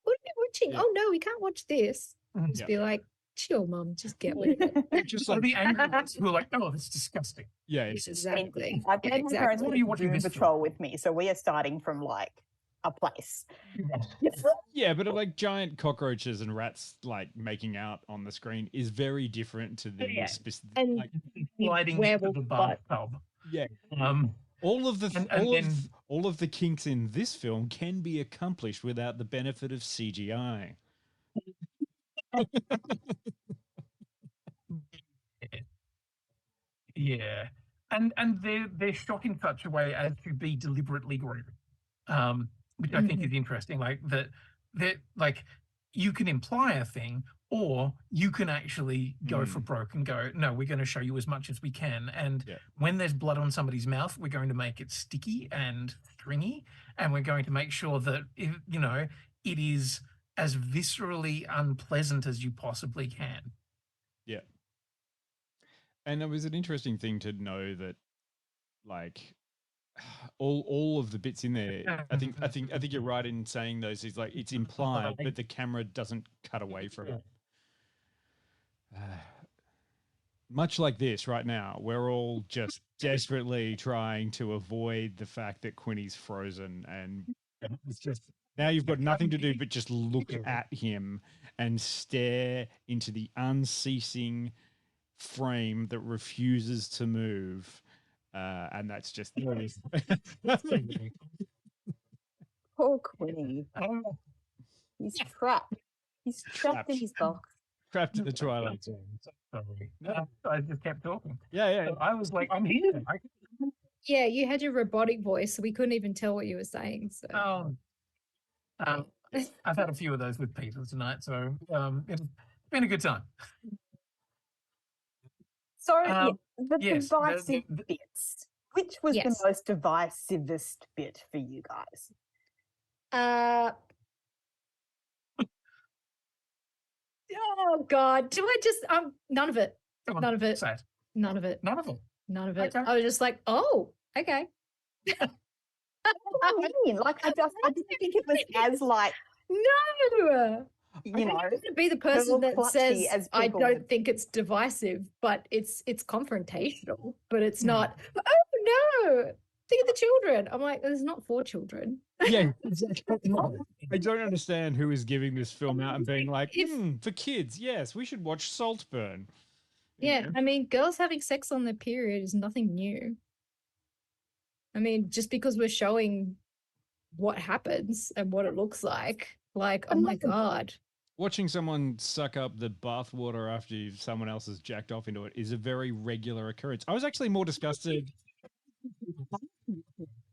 [SPEAKER 7] what are you watching? Oh no, we can't watch this. Just be like, chill, mum, just get with it.
[SPEAKER 10] Just like the angry ones who are like, oh, that's disgusting.
[SPEAKER 11] Yeah,
[SPEAKER 7] exactly.
[SPEAKER 4] I've got my parents
[SPEAKER 10] What are you watching
[SPEAKER 4] Doom
[SPEAKER 10] this
[SPEAKER 4] Patrol with me, so we are starting from like a place.
[SPEAKER 11] Yeah, but like giant cockroaches and rats like making out on the screen is very different to the specific
[SPEAKER 7] and
[SPEAKER 11] like
[SPEAKER 10] gliding into the bathtub.
[SPEAKER 11] Yeah. All of the kinks in this film can be accomplished without the benefit of CGI.
[SPEAKER 10] Yeah, and they're shot in such a way as to be deliberately gruesome, which I think is interesting. Like that like you can imply a thing, or you can actually go for broke and go, no, we're going to show you as much as we can. And when there's blood on somebody's mouth, we're going to make it sticky and stringy, and we're going to make sure that it is as viscerally unpleasant as you possibly can.
[SPEAKER 11] Yeah. And it was an interesting thing to know that, like, all of the bits in there. I think you're right in saying those. Is like it's implied, but the camera doesn't cut away from it. Much like this right now, we're all just desperately trying to avoid the fact that Quinny's frozen, and it's just now you've got nothing to do but just look at him and stare into the unceasing frame that refuses to move, and that's just
[SPEAKER 4] poor Quinny. He's trapped. He's trapped in his box.
[SPEAKER 11] Trapped in the Twilight Zone.
[SPEAKER 10] Sorry. No, I just kept talking.
[SPEAKER 11] Yeah.
[SPEAKER 10] So I was like, I'm here.
[SPEAKER 7] Yeah, you had your robotic voice, so we couldn't even tell what you were saying. So.
[SPEAKER 10] I've had a few of those with Peta tonight, so it's been a good time.
[SPEAKER 4] So the
[SPEAKER 10] yes,
[SPEAKER 4] divisive bits. Which was the most divisivest bit for you guys?
[SPEAKER 7] Oh God! Do I just none of it?
[SPEAKER 10] Come on,
[SPEAKER 7] None of it.
[SPEAKER 10] say it.
[SPEAKER 7] None of it.
[SPEAKER 10] None of it.
[SPEAKER 7] None of it.
[SPEAKER 10] Okay.
[SPEAKER 7] I was just like, oh, okay.
[SPEAKER 4] I mean, like I didn't think it was as like
[SPEAKER 7] No.
[SPEAKER 4] you know,
[SPEAKER 7] to be the person that
[SPEAKER 4] clutchy
[SPEAKER 7] says
[SPEAKER 4] as
[SPEAKER 7] I
[SPEAKER 4] people
[SPEAKER 7] don't
[SPEAKER 4] would.
[SPEAKER 7] think it's divisive, but it's confrontational. But it's not. Oh no! Think of the children. I'm like, it's not for children.
[SPEAKER 11] Yeah, exactly. I don't understand who is giving this film out and being like, for kids, yes, we should watch Saltburn.
[SPEAKER 7] Yeah, I mean, girls having sex on their period is nothing new. I mean, just because we're showing what happens and what it looks like, oh my God.
[SPEAKER 11] Watching someone suck up the bathwater after someone else has jacked off into it is a very regular occurrence. I was actually more disgusted.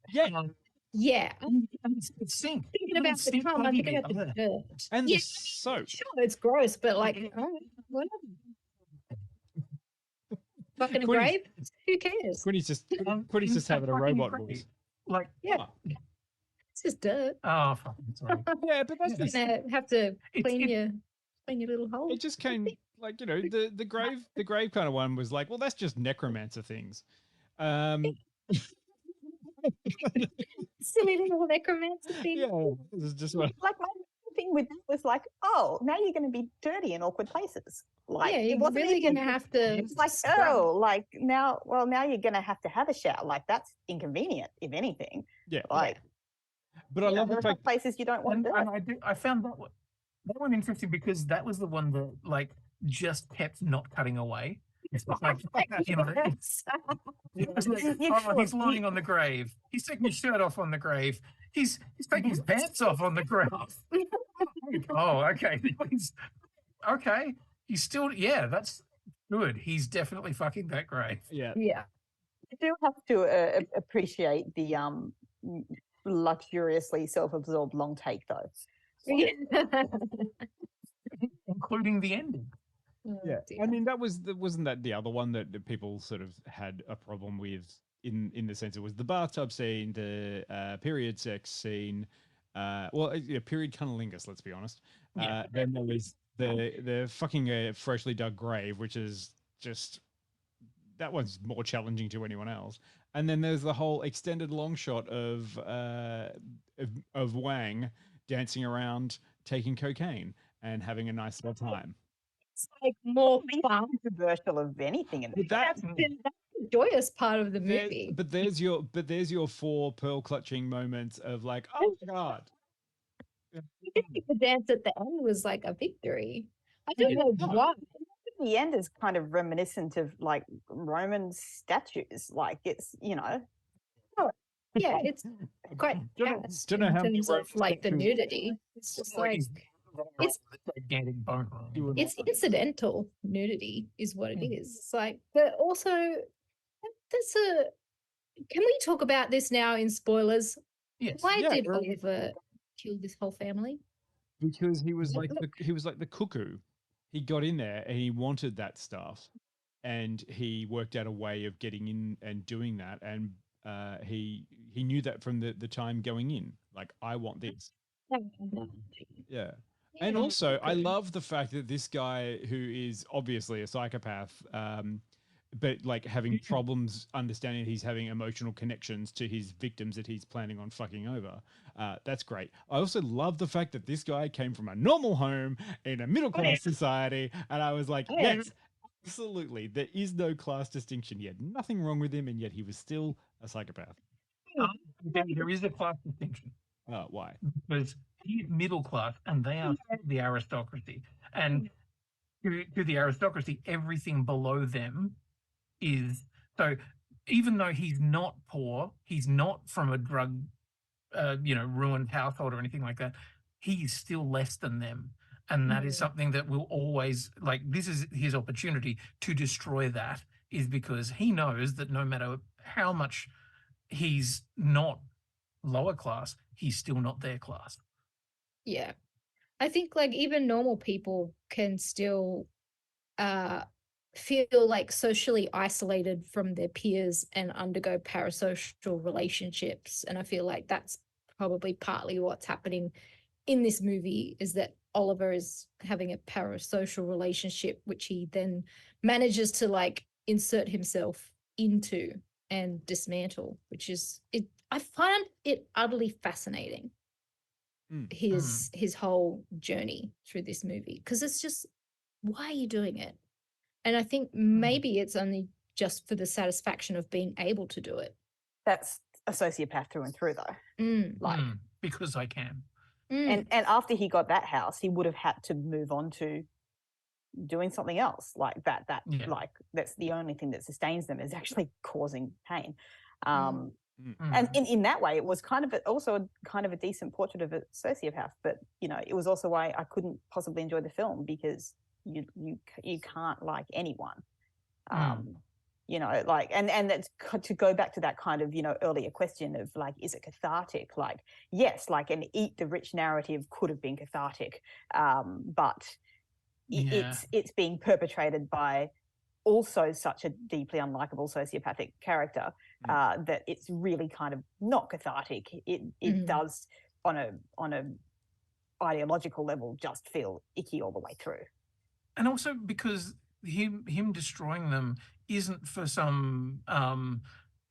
[SPEAKER 11] Yeah.
[SPEAKER 7] Yeah.
[SPEAKER 10] It's sink.
[SPEAKER 7] Thinking about the cum, I'm thinking about the dirt.
[SPEAKER 11] And the soap.
[SPEAKER 7] Sure, it's gross, but like, whatever. Fucking a grave? Who cares?
[SPEAKER 11] Quinny's just having a robot voice.
[SPEAKER 10] Like,
[SPEAKER 7] yeah. It's just dirt.
[SPEAKER 10] Oh, fucking sorry.
[SPEAKER 11] Yeah, but that's
[SPEAKER 7] just gonna have to clean your little hole.
[SPEAKER 11] It just came like, the grave kind of one was like, well, that's just necromancer things.
[SPEAKER 7] Silly little necromancer thing.
[SPEAKER 11] Yeah, this is just what.
[SPEAKER 4] Like my thing with that was like, oh, now you're going to be dirty in awkward places. Like,
[SPEAKER 7] yeah,
[SPEAKER 4] it
[SPEAKER 7] you're
[SPEAKER 4] wasn't
[SPEAKER 7] really
[SPEAKER 4] even,
[SPEAKER 7] going to have to.
[SPEAKER 4] It's like, oh, like now you're going to have a shower. Like that's inconvenient, if anything.
[SPEAKER 11] Yeah.
[SPEAKER 4] Like,
[SPEAKER 11] but I love the fact
[SPEAKER 4] places you don't want to.
[SPEAKER 10] And I found that one interesting because that was the one that like just kept not cutting away. It's like, you know, it was like, oh, he's lying on the grave. He's taking his shirt off on the grave. He's taking his pants off on the grave. Oh, okay. Okay. He's still, that's good. He's definitely fucking that grave.
[SPEAKER 11] Yeah.
[SPEAKER 4] Yeah. I do have to appreciate the luxuriously self-absorbed long take though.
[SPEAKER 10] Including the ending.
[SPEAKER 11] Yeah, I mean wasn't that the other one that people sort of had a problem with in the sense it was the bathtub scene, the period sex scene, period cunnilingus. Let's be honest. Then there was the fucking freshly dug grave, which is just that one's more challenging to anyone else. And then there's the whole extended long shot of Wang dancing around, taking cocaine and having a nice little time.
[SPEAKER 7] It's like more fun
[SPEAKER 4] controversial of anything in
[SPEAKER 7] that's the joyous part of the movie.
[SPEAKER 11] But there's your 4 pearl clutching moments of like, oh my God.
[SPEAKER 7] I think the dance at the end was like a victory. I don't know why.
[SPEAKER 4] The end is kind of reminiscent of like Roman statues. Like it's,
[SPEAKER 7] yeah, it's quite cast in
[SPEAKER 11] know how
[SPEAKER 7] terms of like the nudity. It's just like it's incidental nudity is what it is. It's like, but also that's can we talk about this now in spoilers?
[SPEAKER 10] Yes.
[SPEAKER 7] Why did Oliver kill this whole family?
[SPEAKER 11] Because he was like the cuckoo. He got in there and he wanted that stuff, and he worked out a way of getting in and doing that. And he knew that from the time going in. Like, I want this. Yeah. And also, I love the fact that this guy, who is obviously a psychopath, but like having problems understanding he's having emotional connections to his victims that he's planning on fucking over. That's great. I also love the fact that this guy came from a normal home in a middle-class society, and I was like, yes, absolutely. There is no class distinction. He had nothing wrong with him, and yet he was still a psychopath.
[SPEAKER 10] There is a class distinction.
[SPEAKER 11] Why?
[SPEAKER 10] Because he's middle class, and they are the aristocracy. And to the aristocracy, everything below them is so. Even though he's not poor, he's not from a drug, ruined household or anything like that. He is still less than them, and that is something that will always like. This is his opportunity to destroy that. Is because he knows that no matter how much he's not lower class, he's still not their class.
[SPEAKER 7] Yeah. I think like even normal people can still feel like socially isolated from their peers and undergo parasocial relationships. And I feel like that's probably partly what's happening in this movie, is that Oliver is having a parasocial relationship, which he then manages to like insert himself into and dismantle, which is it. I find it utterly fascinating. His whole journey through this movie, because it's just, why are you doing it? And I think maybe it's only just for the satisfaction of being able to do it.
[SPEAKER 4] That's a sociopath through and through, though. Like,
[SPEAKER 10] because I can.
[SPEAKER 4] And after he got that house, he would have had to move on to doing something else like that. Like that's the only thing that sustains them, is actually causing pain. And in that way, it was kind of also kind of a decent portrait of a sociopath. But you know, it was also why I couldn't possibly enjoy the film, because you can't like anyone. You know, like, and that's to go back to that kind of, you know, earlier question of like, is it cathartic? Like, yes, like an eat the rich narrative could have been cathartic, but it's being perpetrated by also such a deeply unlikable sociopathic character that it's really kind of not cathartic. It does on a ideological level just feel icky all the way through.
[SPEAKER 10] And also because him destroying them isn't for some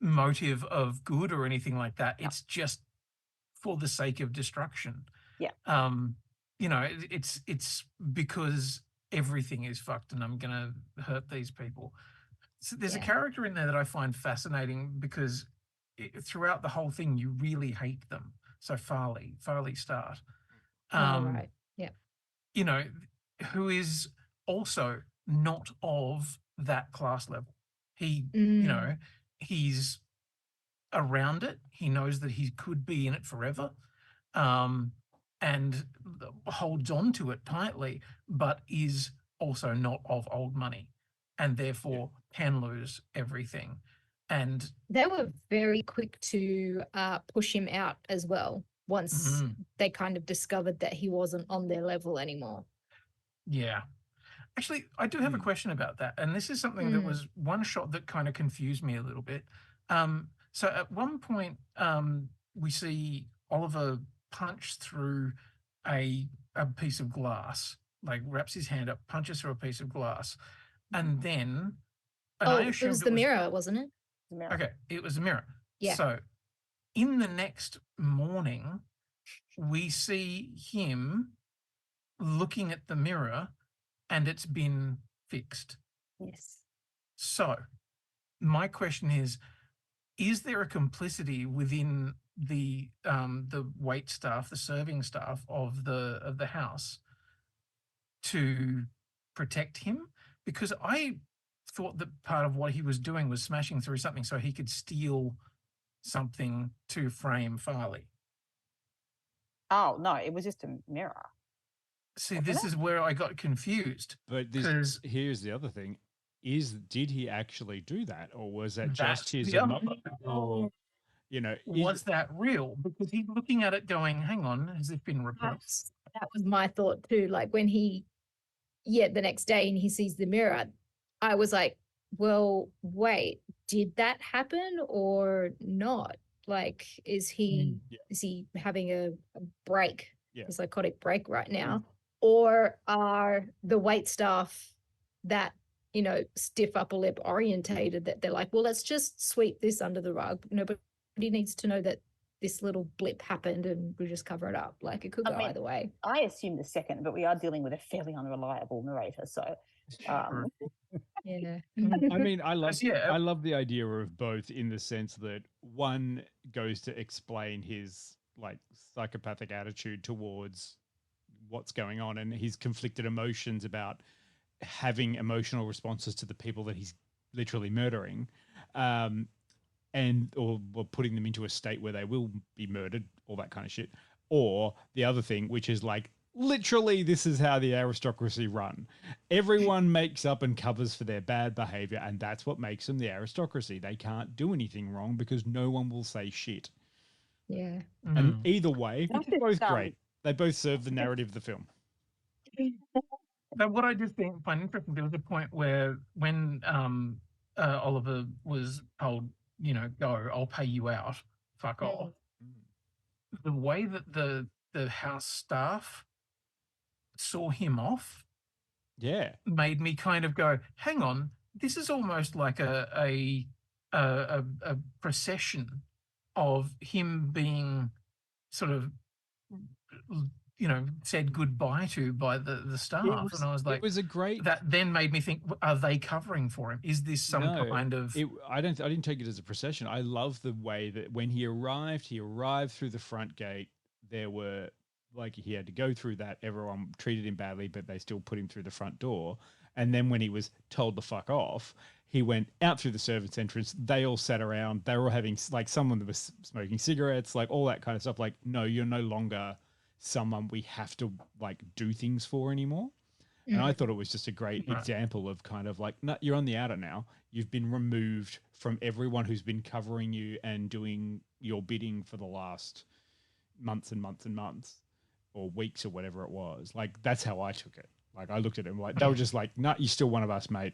[SPEAKER 10] motive of good or anything like that. It's just for the sake of destruction.
[SPEAKER 4] Yeah.
[SPEAKER 10] You know, it's because everything is fucked and I'm gonna hurt these people. So there's a character in there that I find fascinating, because throughout the whole thing you really hate them. So Farley Start.
[SPEAKER 7] Right. Yeah.
[SPEAKER 10] You know, who is also not of that class level. He, you know, he's around it. He knows that he could be in it forever, and holds on to it tightly, but is also not of old money, and therefore can lose everything. And
[SPEAKER 7] they were very quick to push him out as well, once they kind of discovered that he wasn't on their level anymore.
[SPEAKER 10] Yeah. Actually, I do have a question about that. And this is something that was one shot that kind of confused me a little bit. So at one point, we see Oliver punch through a piece of glass, like wraps his hand up, punches through a piece of glass. And then...
[SPEAKER 7] it was the mirror, wasn't it?
[SPEAKER 4] The mirror.
[SPEAKER 10] Okay, it was a mirror.
[SPEAKER 7] Yeah.
[SPEAKER 10] So in the next morning, we see him looking at the mirror, and it's been fixed.
[SPEAKER 7] Yes.
[SPEAKER 10] So my question is there a complicity within the wait staff, the serving staff of the house to protect him? Because I thought that part of what he was doing was smashing through something so he could steal something to frame Farley.
[SPEAKER 4] Oh, no, it was just a mirror.
[SPEAKER 10] See, this is where I got confused.
[SPEAKER 11] But here's the other thing. Did he actually do that, or was that just his or, you know,
[SPEAKER 10] was that real? Because he's looking at it going, hang on, has it been replaced?
[SPEAKER 7] That was my thought too. Like when the next day and he sees the mirror, I was like, well, wait, did that happen or not? Like, is he having a break, a psychotic break right now? Or are the wait staff that, you know, stiff upper lip orientated, that they're like, well, let's just sweep this under the rug. Nobody needs to know that this little blip happened and we'll just cover it up. Like, it could go either way.
[SPEAKER 4] I assume the second, but we are dealing with a fairly unreliable narrator, so
[SPEAKER 7] yeah.
[SPEAKER 11] I mean, I love the idea of both, in the sense that one goes to explain his like psychopathic attitude towards what's going on and his conflicted emotions about having emotional responses to the people that he's literally murdering, or putting them into a state where they will be murdered, all that kind of shit. Or the other thing, which is like, literally, this is how the aristocracy run. Everyone makes up and covers for their bad behavior, and that's what makes them the aristocracy. They can't do anything wrong because no one will say shit.
[SPEAKER 7] Yeah.
[SPEAKER 11] And either way, both great. They both serve the narrative of the film.
[SPEAKER 10] But what I just find interesting, there was a point where when Oliver was told, go, I'll pay you out, fuck off. The way that the house staff saw him off, made me kind of go, hang on, this is almost like a procession of him being sort of said goodbye to by the staff. And I was like,
[SPEAKER 11] it was a great.
[SPEAKER 10] That then made me think, are they covering for him? Is this some kind of?
[SPEAKER 11] I didn't take it as a procession. I love the way that when he arrived through the front gate. There were he had to go through that. Everyone treated him badly, but they still put him through the front door. And then when he was told to fuck off, he went out through the servants' entrance. They all sat around. They were all having someone that was smoking cigarettes, all that kind of stuff. No, you're no longer someone we have to do things for anymore. And I thought it was just a great example of kind of no, you're on the outer now. You've been removed from everyone who's been covering you and doing your bidding for the last months and months and months or weeks or whatever it was. That's how I took it. I looked at him they were just nah, you're still one of us, mate.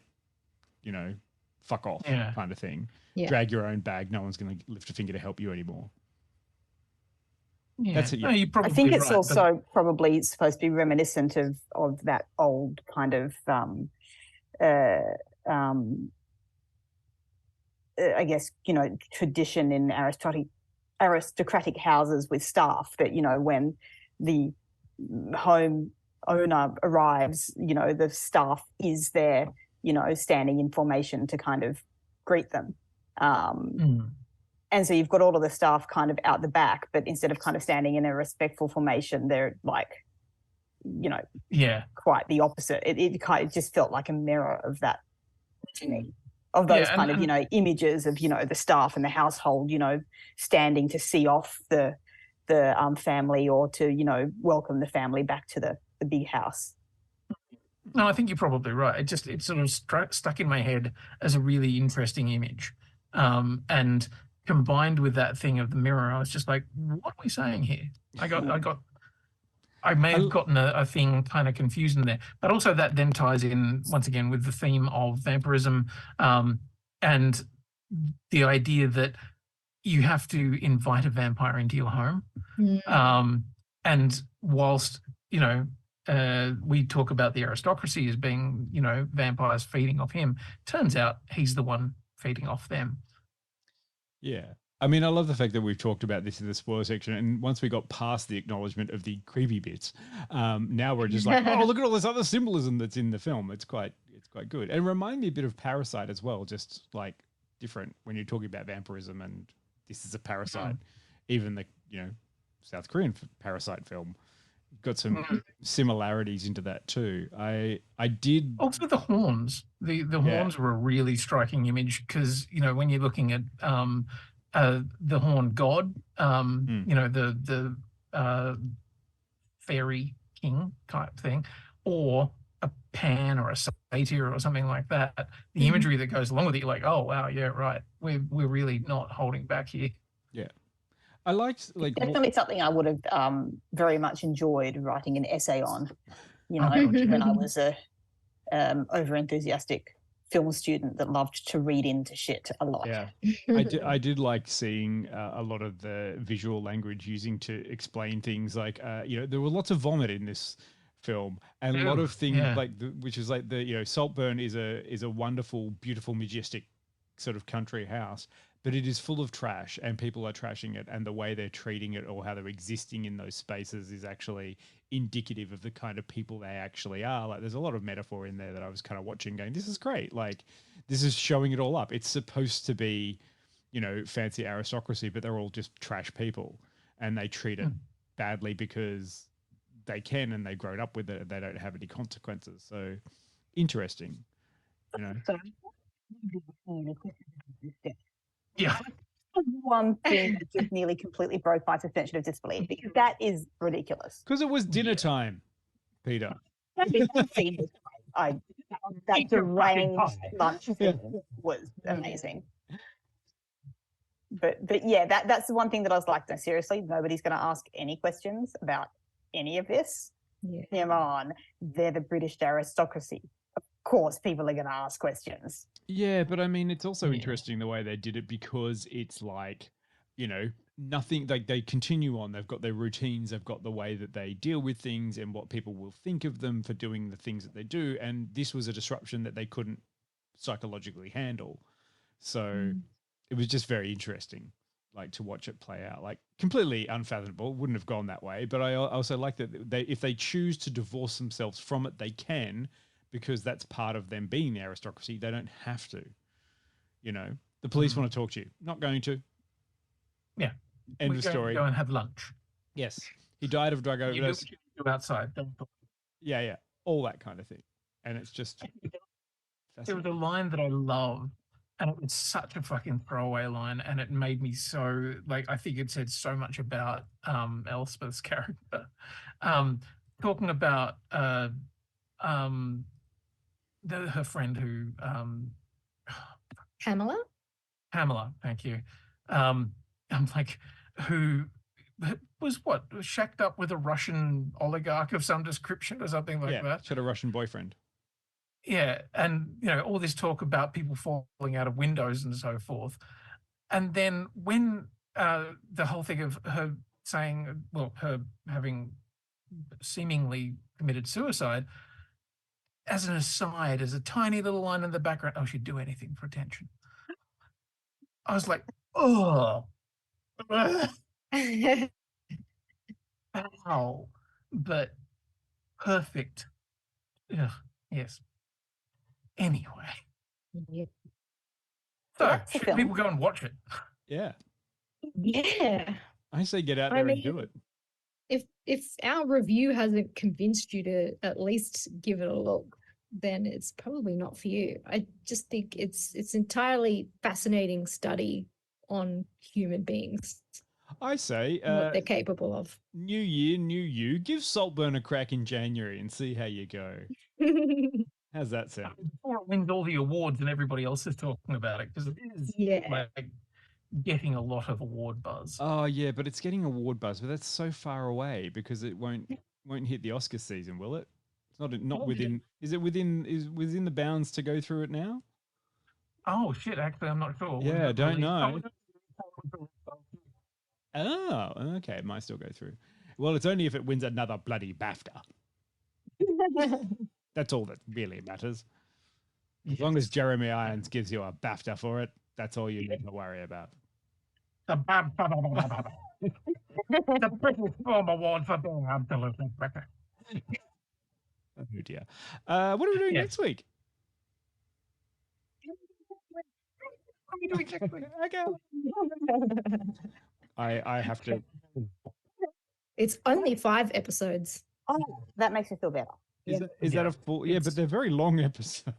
[SPEAKER 11] Fuck off kind of thing. Yeah. Drag your own bag. No one's going to lift a finger to help you anymore.
[SPEAKER 10] Yeah.
[SPEAKER 11] That's it. Yeah.
[SPEAKER 10] No, you're probably
[SPEAKER 4] I think it's
[SPEAKER 10] right,
[SPEAKER 4] also probably supposed to be reminiscent of that old kind of I guess, tradition in aristocratic houses with staff that, when the home owner arrives, the staff is there, standing in formation to kind of greet them. And so you've got all of the staff kind of out the back, but instead of kind of standing in a respectful formation, they're quite the opposite. It just felt like a mirror of that to me. Of those images of, the staff and the household, standing to see off the family or to, welcome the family back to the big house.
[SPEAKER 10] No, I think you're probably right. It sort of stuck in my head as a really interesting image. And combined with that thing of the mirror, I was just like, what are we saying here? I may have gotten a thing kind of confused in there, but also that then ties in once again with the theme of vampirism, and the idea that you have to invite a vampire into your home. And whilst, we talk about the aristocracy as being, vampires feeding off him, turns out he's the one feeding off them.
[SPEAKER 11] Yeah. I mean, I love the fact that we've talked about this in the spoiler section, and once we got past the acknowledgement of the creepy bits, now we're just like, oh, look at all this other symbolism that's in the film. It's quite good, and remind me a bit of Parasite as well. Just different when you're talking about vampirism, and this is a Parasite. Even the South Korean Parasite film got some similarities into that too. I did
[SPEAKER 10] also the horns. The horns were a really striking image because when you're looking at the horn god, the fairy king type thing, or a pan or a satyr or something like that. The imagery that goes along with it, you're like, oh wow, yeah, right. We're really not holding back here.
[SPEAKER 11] Yeah, I liked
[SPEAKER 4] definitely something I would have very much enjoyed writing an essay on. When I was a over enthusiastic film student that loved to read into shit a lot.
[SPEAKER 11] Yeah, I did like seeing a lot of the visual language using to explain things there were lots of vomit in this film and a lot of things which is Saltburn is a wonderful, beautiful, majestic sort of country house, but it is full of trash and people are trashing it, and the way they're treating it or how they're existing in those spaces is actually indicative of the kind of people they actually are. There's a lot of metaphor in there that I was kind of watching going, this is great. This is showing it all up. It's supposed to be, fancy aristocracy, but they're all just trash people and they treat it badly because they can and they've grown up with it and they don't have any consequences. So interesting,
[SPEAKER 10] Yeah.
[SPEAKER 4] One thing that just nearly completely broke my suspension of disbelief, because that is ridiculous.
[SPEAKER 11] Because it was dinner time, Peter.
[SPEAKER 4] That deranged lunch thing was amazing. But yeah, that's the one thing that I was like, no, seriously, nobody's going to ask any questions about any of this. Come on, they're the British aristocracy. Of course, people are going to ask questions.
[SPEAKER 11] Yeah, but I mean, it's also interesting the way they did it because it's like, nothing, like they continue on. They've got their routines, they've got the way that they deal with things and what people will think of them for doing the things that they do. And this was a disruption that they couldn't psychologically handle. So it was just very interesting, like to watch it play out, like completely unfathomable. Wouldn't have gone that way. But I also like that if they choose to divorce themselves from it, they can, because that's part of them being the aristocracy. They don't have to, the police want to talk to you. Not going to.
[SPEAKER 10] Yeah.
[SPEAKER 11] End of story.
[SPEAKER 10] Go and have lunch.
[SPEAKER 11] Yes. He died of drug overdose.
[SPEAKER 10] You do outside. Don't talk.
[SPEAKER 11] Yeah. All that kind of thing. And it's just.
[SPEAKER 10] There was a line that I loved, and it was such a fucking throwaway line, and it made me so, like, I think it said so much about Elspeth's character. Talking about her friend who Pamela, thank you. I'm like, who was shacked up with a Russian oligarch of some description or something like that.
[SPEAKER 11] She had a Russian boyfriend.
[SPEAKER 10] Yeah, and all this talk about people falling out of windows and so forth, and then when the whole thing of her saying, her having seemingly committed suicide, as an aside, as a tiny little line in the background, oh, she'd do anything for attention. I was like, oh, ow, but perfect. Ugh, yes. Anyway. So, should people go and watch it?
[SPEAKER 11] Yeah.
[SPEAKER 7] Yeah.
[SPEAKER 11] I say get out there and do it.
[SPEAKER 7] If our review hasn't convinced you to at least give it a look, then it's probably not for you. I just think it's entirely fascinating study on human beings.
[SPEAKER 11] I say
[SPEAKER 7] what they're capable of.
[SPEAKER 11] New year, new you. Give Saltburn a crack in January and see how you go. How's that sound?
[SPEAKER 10] Before it wins all the awards and everybody else is talking about it, because it is like getting a lot of award buzz.
[SPEAKER 11] Oh yeah, but it's getting award buzz, but that's so far away because it won't hit the Oscar season, will it? It's not within. Is it within the bounds to go through it now?
[SPEAKER 10] Oh shit! Actually, I'm not sure.
[SPEAKER 11] Yeah, I don't know. Oh, okay. It might still go through. Well, it's only if it wins another bloody BAFTA. That's all that really matters. As long as Jeremy Irons gives you a BAFTA for it, that's all you need to worry about.
[SPEAKER 10] The British Film Award for being absolutely British.
[SPEAKER 11] Oh dear. What are we doing next week? Okay. I have to.
[SPEAKER 7] It's only 5 episodes.
[SPEAKER 4] Oh, that makes me feel better.
[SPEAKER 11] Is that a full? Yeah, but they're very long episodes.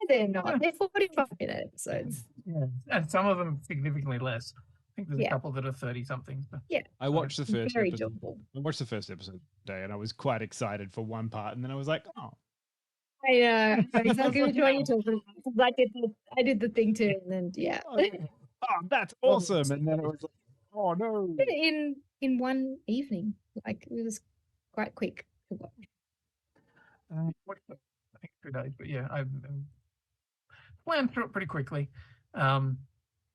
[SPEAKER 7] They're not. They're 45-minute episodes.
[SPEAKER 10] Yeah, and some of them significantly less. I think there's a couple that are 30-something.
[SPEAKER 7] Yeah.
[SPEAKER 11] I watched the first
[SPEAKER 7] very
[SPEAKER 11] episode.
[SPEAKER 7] doable.
[SPEAKER 11] I watched the first episode today, and I was quite excited for one part, and then I was like, oh.
[SPEAKER 7] I know exactly what you're talking about. I did the thing too, and then
[SPEAKER 11] Oh, that's awesome! And then it was like, oh no.
[SPEAKER 7] In one evening, like it was quite quick to watch.
[SPEAKER 10] I think 2 days, but yeah, I planned through it pretty quickly.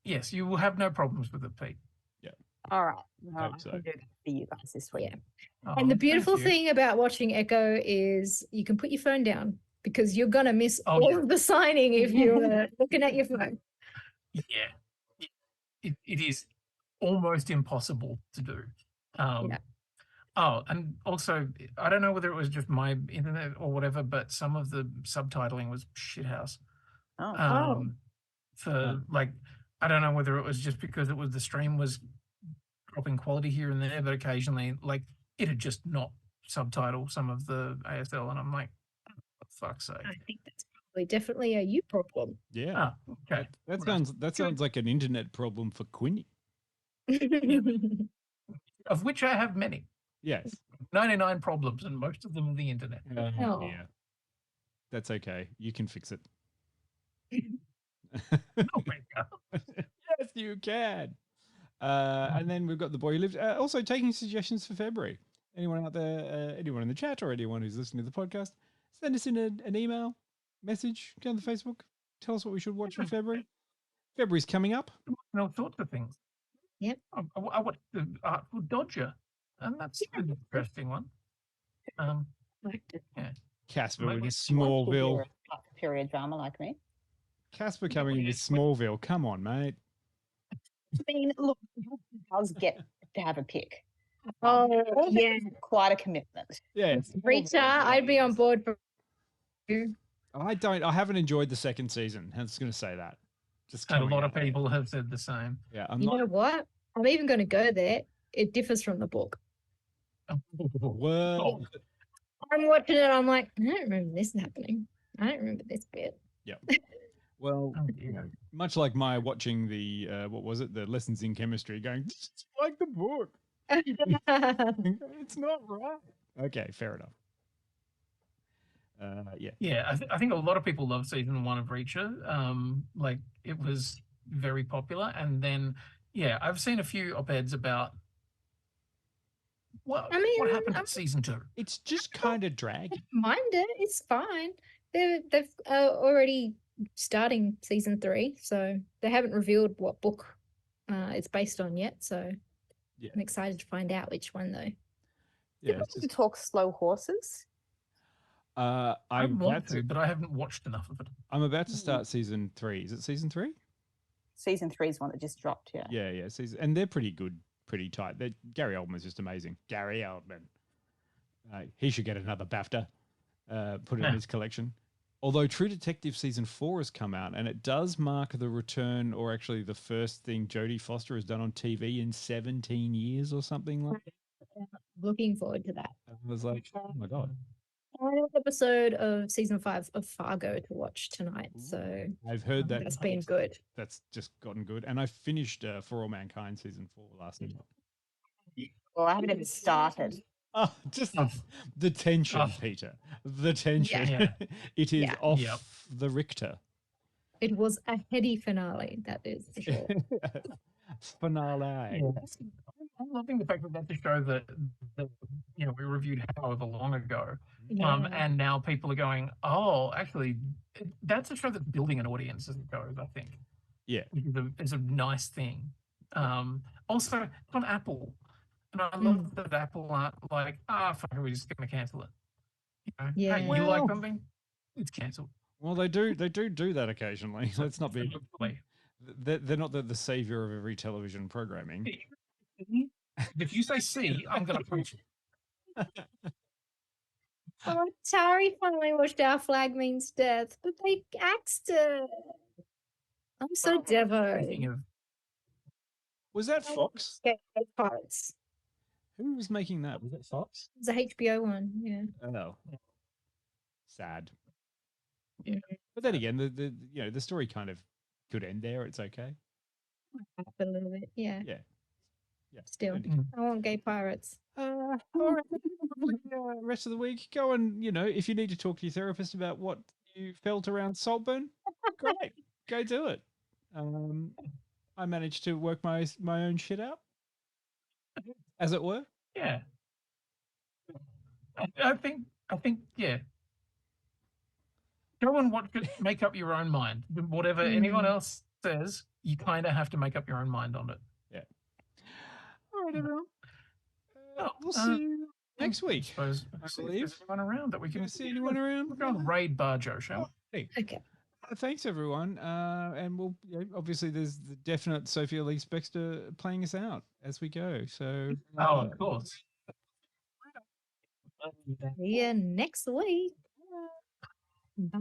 [SPEAKER 10] Yes, you will have no problems with it, Pete.
[SPEAKER 11] Yeah.
[SPEAKER 4] All right. I
[SPEAKER 11] Hope so.
[SPEAKER 4] can do that for you guys this week.
[SPEAKER 7] Yeah.
[SPEAKER 10] Oh,
[SPEAKER 7] And the
[SPEAKER 10] thank
[SPEAKER 7] beautiful
[SPEAKER 10] you.
[SPEAKER 7] thing about watching Echo is you can put your phone down because you're gonna miss all of the signing if you're looking at your phone.
[SPEAKER 10] Yeah, it is almost impossible to do. Oh, and also, I don't know whether it was just my internet or whatever, but some of the subtitling was shithouse. Like, I don't know whether it was just because the stream was dropping quality here and there, but occasionally, like, it had just not subtitle some of the ASL, and I'm like, oh, for fuck's sake.
[SPEAKER 7] I think that's probably definitely a you problem.
[SPEAKER 11] Yeah.
[SPEAKER 10] Okay.
[SPEAKER 11] That sounds like an internet problem for Quinny.
[SPEAKER 10] Of which I have many.
[SPEAKER 11] Yes.
[SPEAKER 10] 99 problems, and most of them are the internet.
[SPEAKER 11] Oh, dear. That's okay. You can fix it.
[SPEAKER 10] Oh my God.
[SPEAKER 11] Yes, you can. And then we've got The Boy Who Lived. Also taking suggestions for February. anyone out there, anyone in the chat or anyone who's listening to the podcast, send us in an email, message, go on the Facebook, tell us what we should watch in February. February's coming up.
[SPEAKER 10] All sorts of things.
[SPEAKER 7] Yep.
[SPEAKER 10] I watched the Artful Dodger, and that's an interesting one. Yeah.
[SPEAKER 11] Casper
[SPEAKER 10] Maybe
[SPEAKER 11] with
[SPEAKER 10] it's
[SPEAKER 11] Smallville.
[SPEAKER 4] Period drama like me.
[SPEAKER 11] Casper coming in with Smallville. Come on, mate.
[SPEAKER 4] I mean, look, he does get to have a pick.
[SPEAKER 7] Oh, yeah.
[SPEAKER 4] Quite a commitment.
[SPEAKER 11] Yeah.
[SPEAKER 7] Reacher, I'd be on board for you.
[SPEAKER 11] I haven't enjoyed the second season. I was going to say that. Just
[SPEAKER 10] And a
[SPEAKER 11] coming
[SPEAKER 10] lot
[SPEAKER 11] out.
[SPEAKER 10] of people have said the same.
[SPEAKER 11] Yeah,
[SPEAKER 7] You know what? I'm even going to go there. It differs from the book.
[SPEAKER 11] Well,
[SPEAKER 7] I'm watching it. I'm like, I don't remember this happening. I don't remember this bit.
[SPEAKER 11] yeah. Well, much like my watching the what was it, the lessons in chemistry, going, this is like the book. It's not right. Okay, fair enough. Yeah.
[SPEAKER 10] Yeah, I think a lot of people love season 1 of Reacher. Like it was very popular, and then I've seen a few op-eds about what happened at season 2.
[SPEAKER 11] It's just kind of drag.
[SPEAKER 7] Mind it. It's fine. They've already starting season 3, so they haven't revealed what book it's based on yet. So I'm excited to find out which one though.
[SPEAKER 11] Yeah,
[SPEAKER 4] to talk slow horses.
[SPEAKER 10] I want to, but I haven't watched enough of it.
[SPEAKER 11] I'm about to start season 3. Is it season 3?
[SPEAKER 4] Season 3 is one that just dropped. Yeah.
[SPEAKER 11] Yeah. Season, and they're pretty good, pretty tight. Gary Oldman's just amazing. Gary Oldman. He should get another BAFTA. Put it in his collection. Although True Detective season 4 has come out, and it does mark the return, or actually the first thing Jodie Foster has done on TV in 17 years or something like that.
[SPEAKER 7] Looking forward to that.
[SPEAKER 11] I was like, oh my God.
[SPEAKER 7] Final episode of season 5 of Fargo to watch tonight. So
[SPEAKER 11] I've heard that.
[SPEAKER 7] That's been good.
[SPEAKER 11] That's just gotten good. And I finished For All Mankind season 4 last night.
[SPEAKER 4] Well, I haven't even started.
[SPEAKER 11] Oh, just the tension, Peter. The tension.
[SPEAKER 7] Yeah.
[SPEAKER 11] It is off the Richter.
[SPEAKER 7] It was a heady finale, that is for sure.
[SPEAKER 11] Finale.
[SPEAKER 10] I'm loving the fact that that's a show that we reviewed however long ago, and now people are going, oh, actually, that's a show that's building an audience as it goes. I think, which is a nice thing. Also, it's on Apple, and I love that Apple aren't like, fuck, we're just going to cancel it. Hey, you like something? It's cancelled.
[SPEAKER 11] Well, they do that occasionally. Let's not be. They're not the savior of every television programming.
[SPEAKER 10] If you say C, I'm going to punch you.
[SPEAKER 7] Oh, Tari finally watched Our Flag Means Death, but they axed it. I'm so devo.
[SPEAKER 11] Was that Fox?
[SPEAKER 7] Yeah, Pirates.
[SPEAKER 11] Who was making that? Was it Fox?
[SPEAKER 7] It's a HBO one, yeah.
[SPEAKER 11] Oh, sad. Yeah, but then again, the story kind of could end there. It's okay.
[SPEAKER 7] A little bit, yeah.
[SPEAKER 11] Yeah.
[SPEAKER 7] Still, I want gay pirates.
[SPEAKER 11] All right. Rest of the week, go and if you need to talk to your therapist about what you felt around Saltburn, great, go do it. I managed to work my own shit out, as it were.
[SPEAKER 10] Yeah. I think yeah. Go and make up your own mind. Whatever anyone else says, you kind of have to make up your own mind on it.
[SPEAKER 11] Yeah. All right, everyone. We'll see you next week.
[SPEAKER 10] I believe anyone around that we can
[SPEAKER 11] see anyone around.
[SPEAKER 10] We're going to raid Barjo, shall we?
[SPEAKER 11] Hey.
[SPEAKER 7] Okay.
[SPEAKER 11] Thanks, everyone. And we'll obviously there's the definite Sophia Lee Spexter playing us out as we go. So
[SPEAKER 10] of course.
[SPEAKER 7] See you next week. Bye.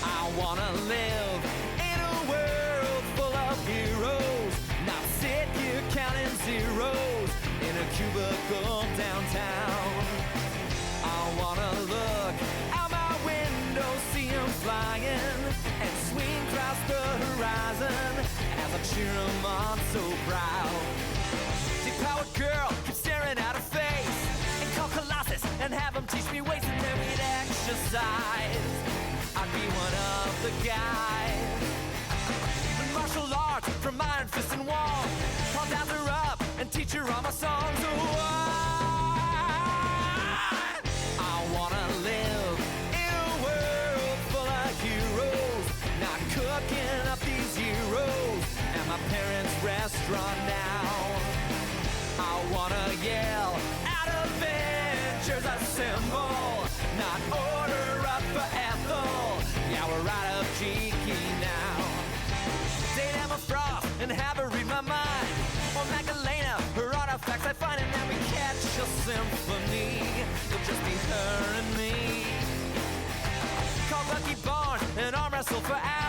[SPEAKER 12] I wanna live in a world full of heroes, not sit here counting zeros in a cubicle downtown. I wanna look out my window, see 'em flying, and swing across the horizon as I cheer 'em on so proud. Deep-powered girl, keep staring at her face, and call Colossus and have him teach me ways, and then we'd exercise. civilized, I'd be one of the guys. Martial arts from iron fist and wall, I'll dance her up and teach her all my songs. Oh, I wanna live in a world full of heroes, not cooking up these heroes at my parents' restaurant now. I wanna yell out Avengers assemble, not order up for Ethel. Yeah, we're out of cheeky now. Date Emma Frost and have her read my mind, or Magdalena, her artifacts I find, and then we catch a symphony. It'll just be her and me. Call Bucky Barnes and arm wrestle for hours.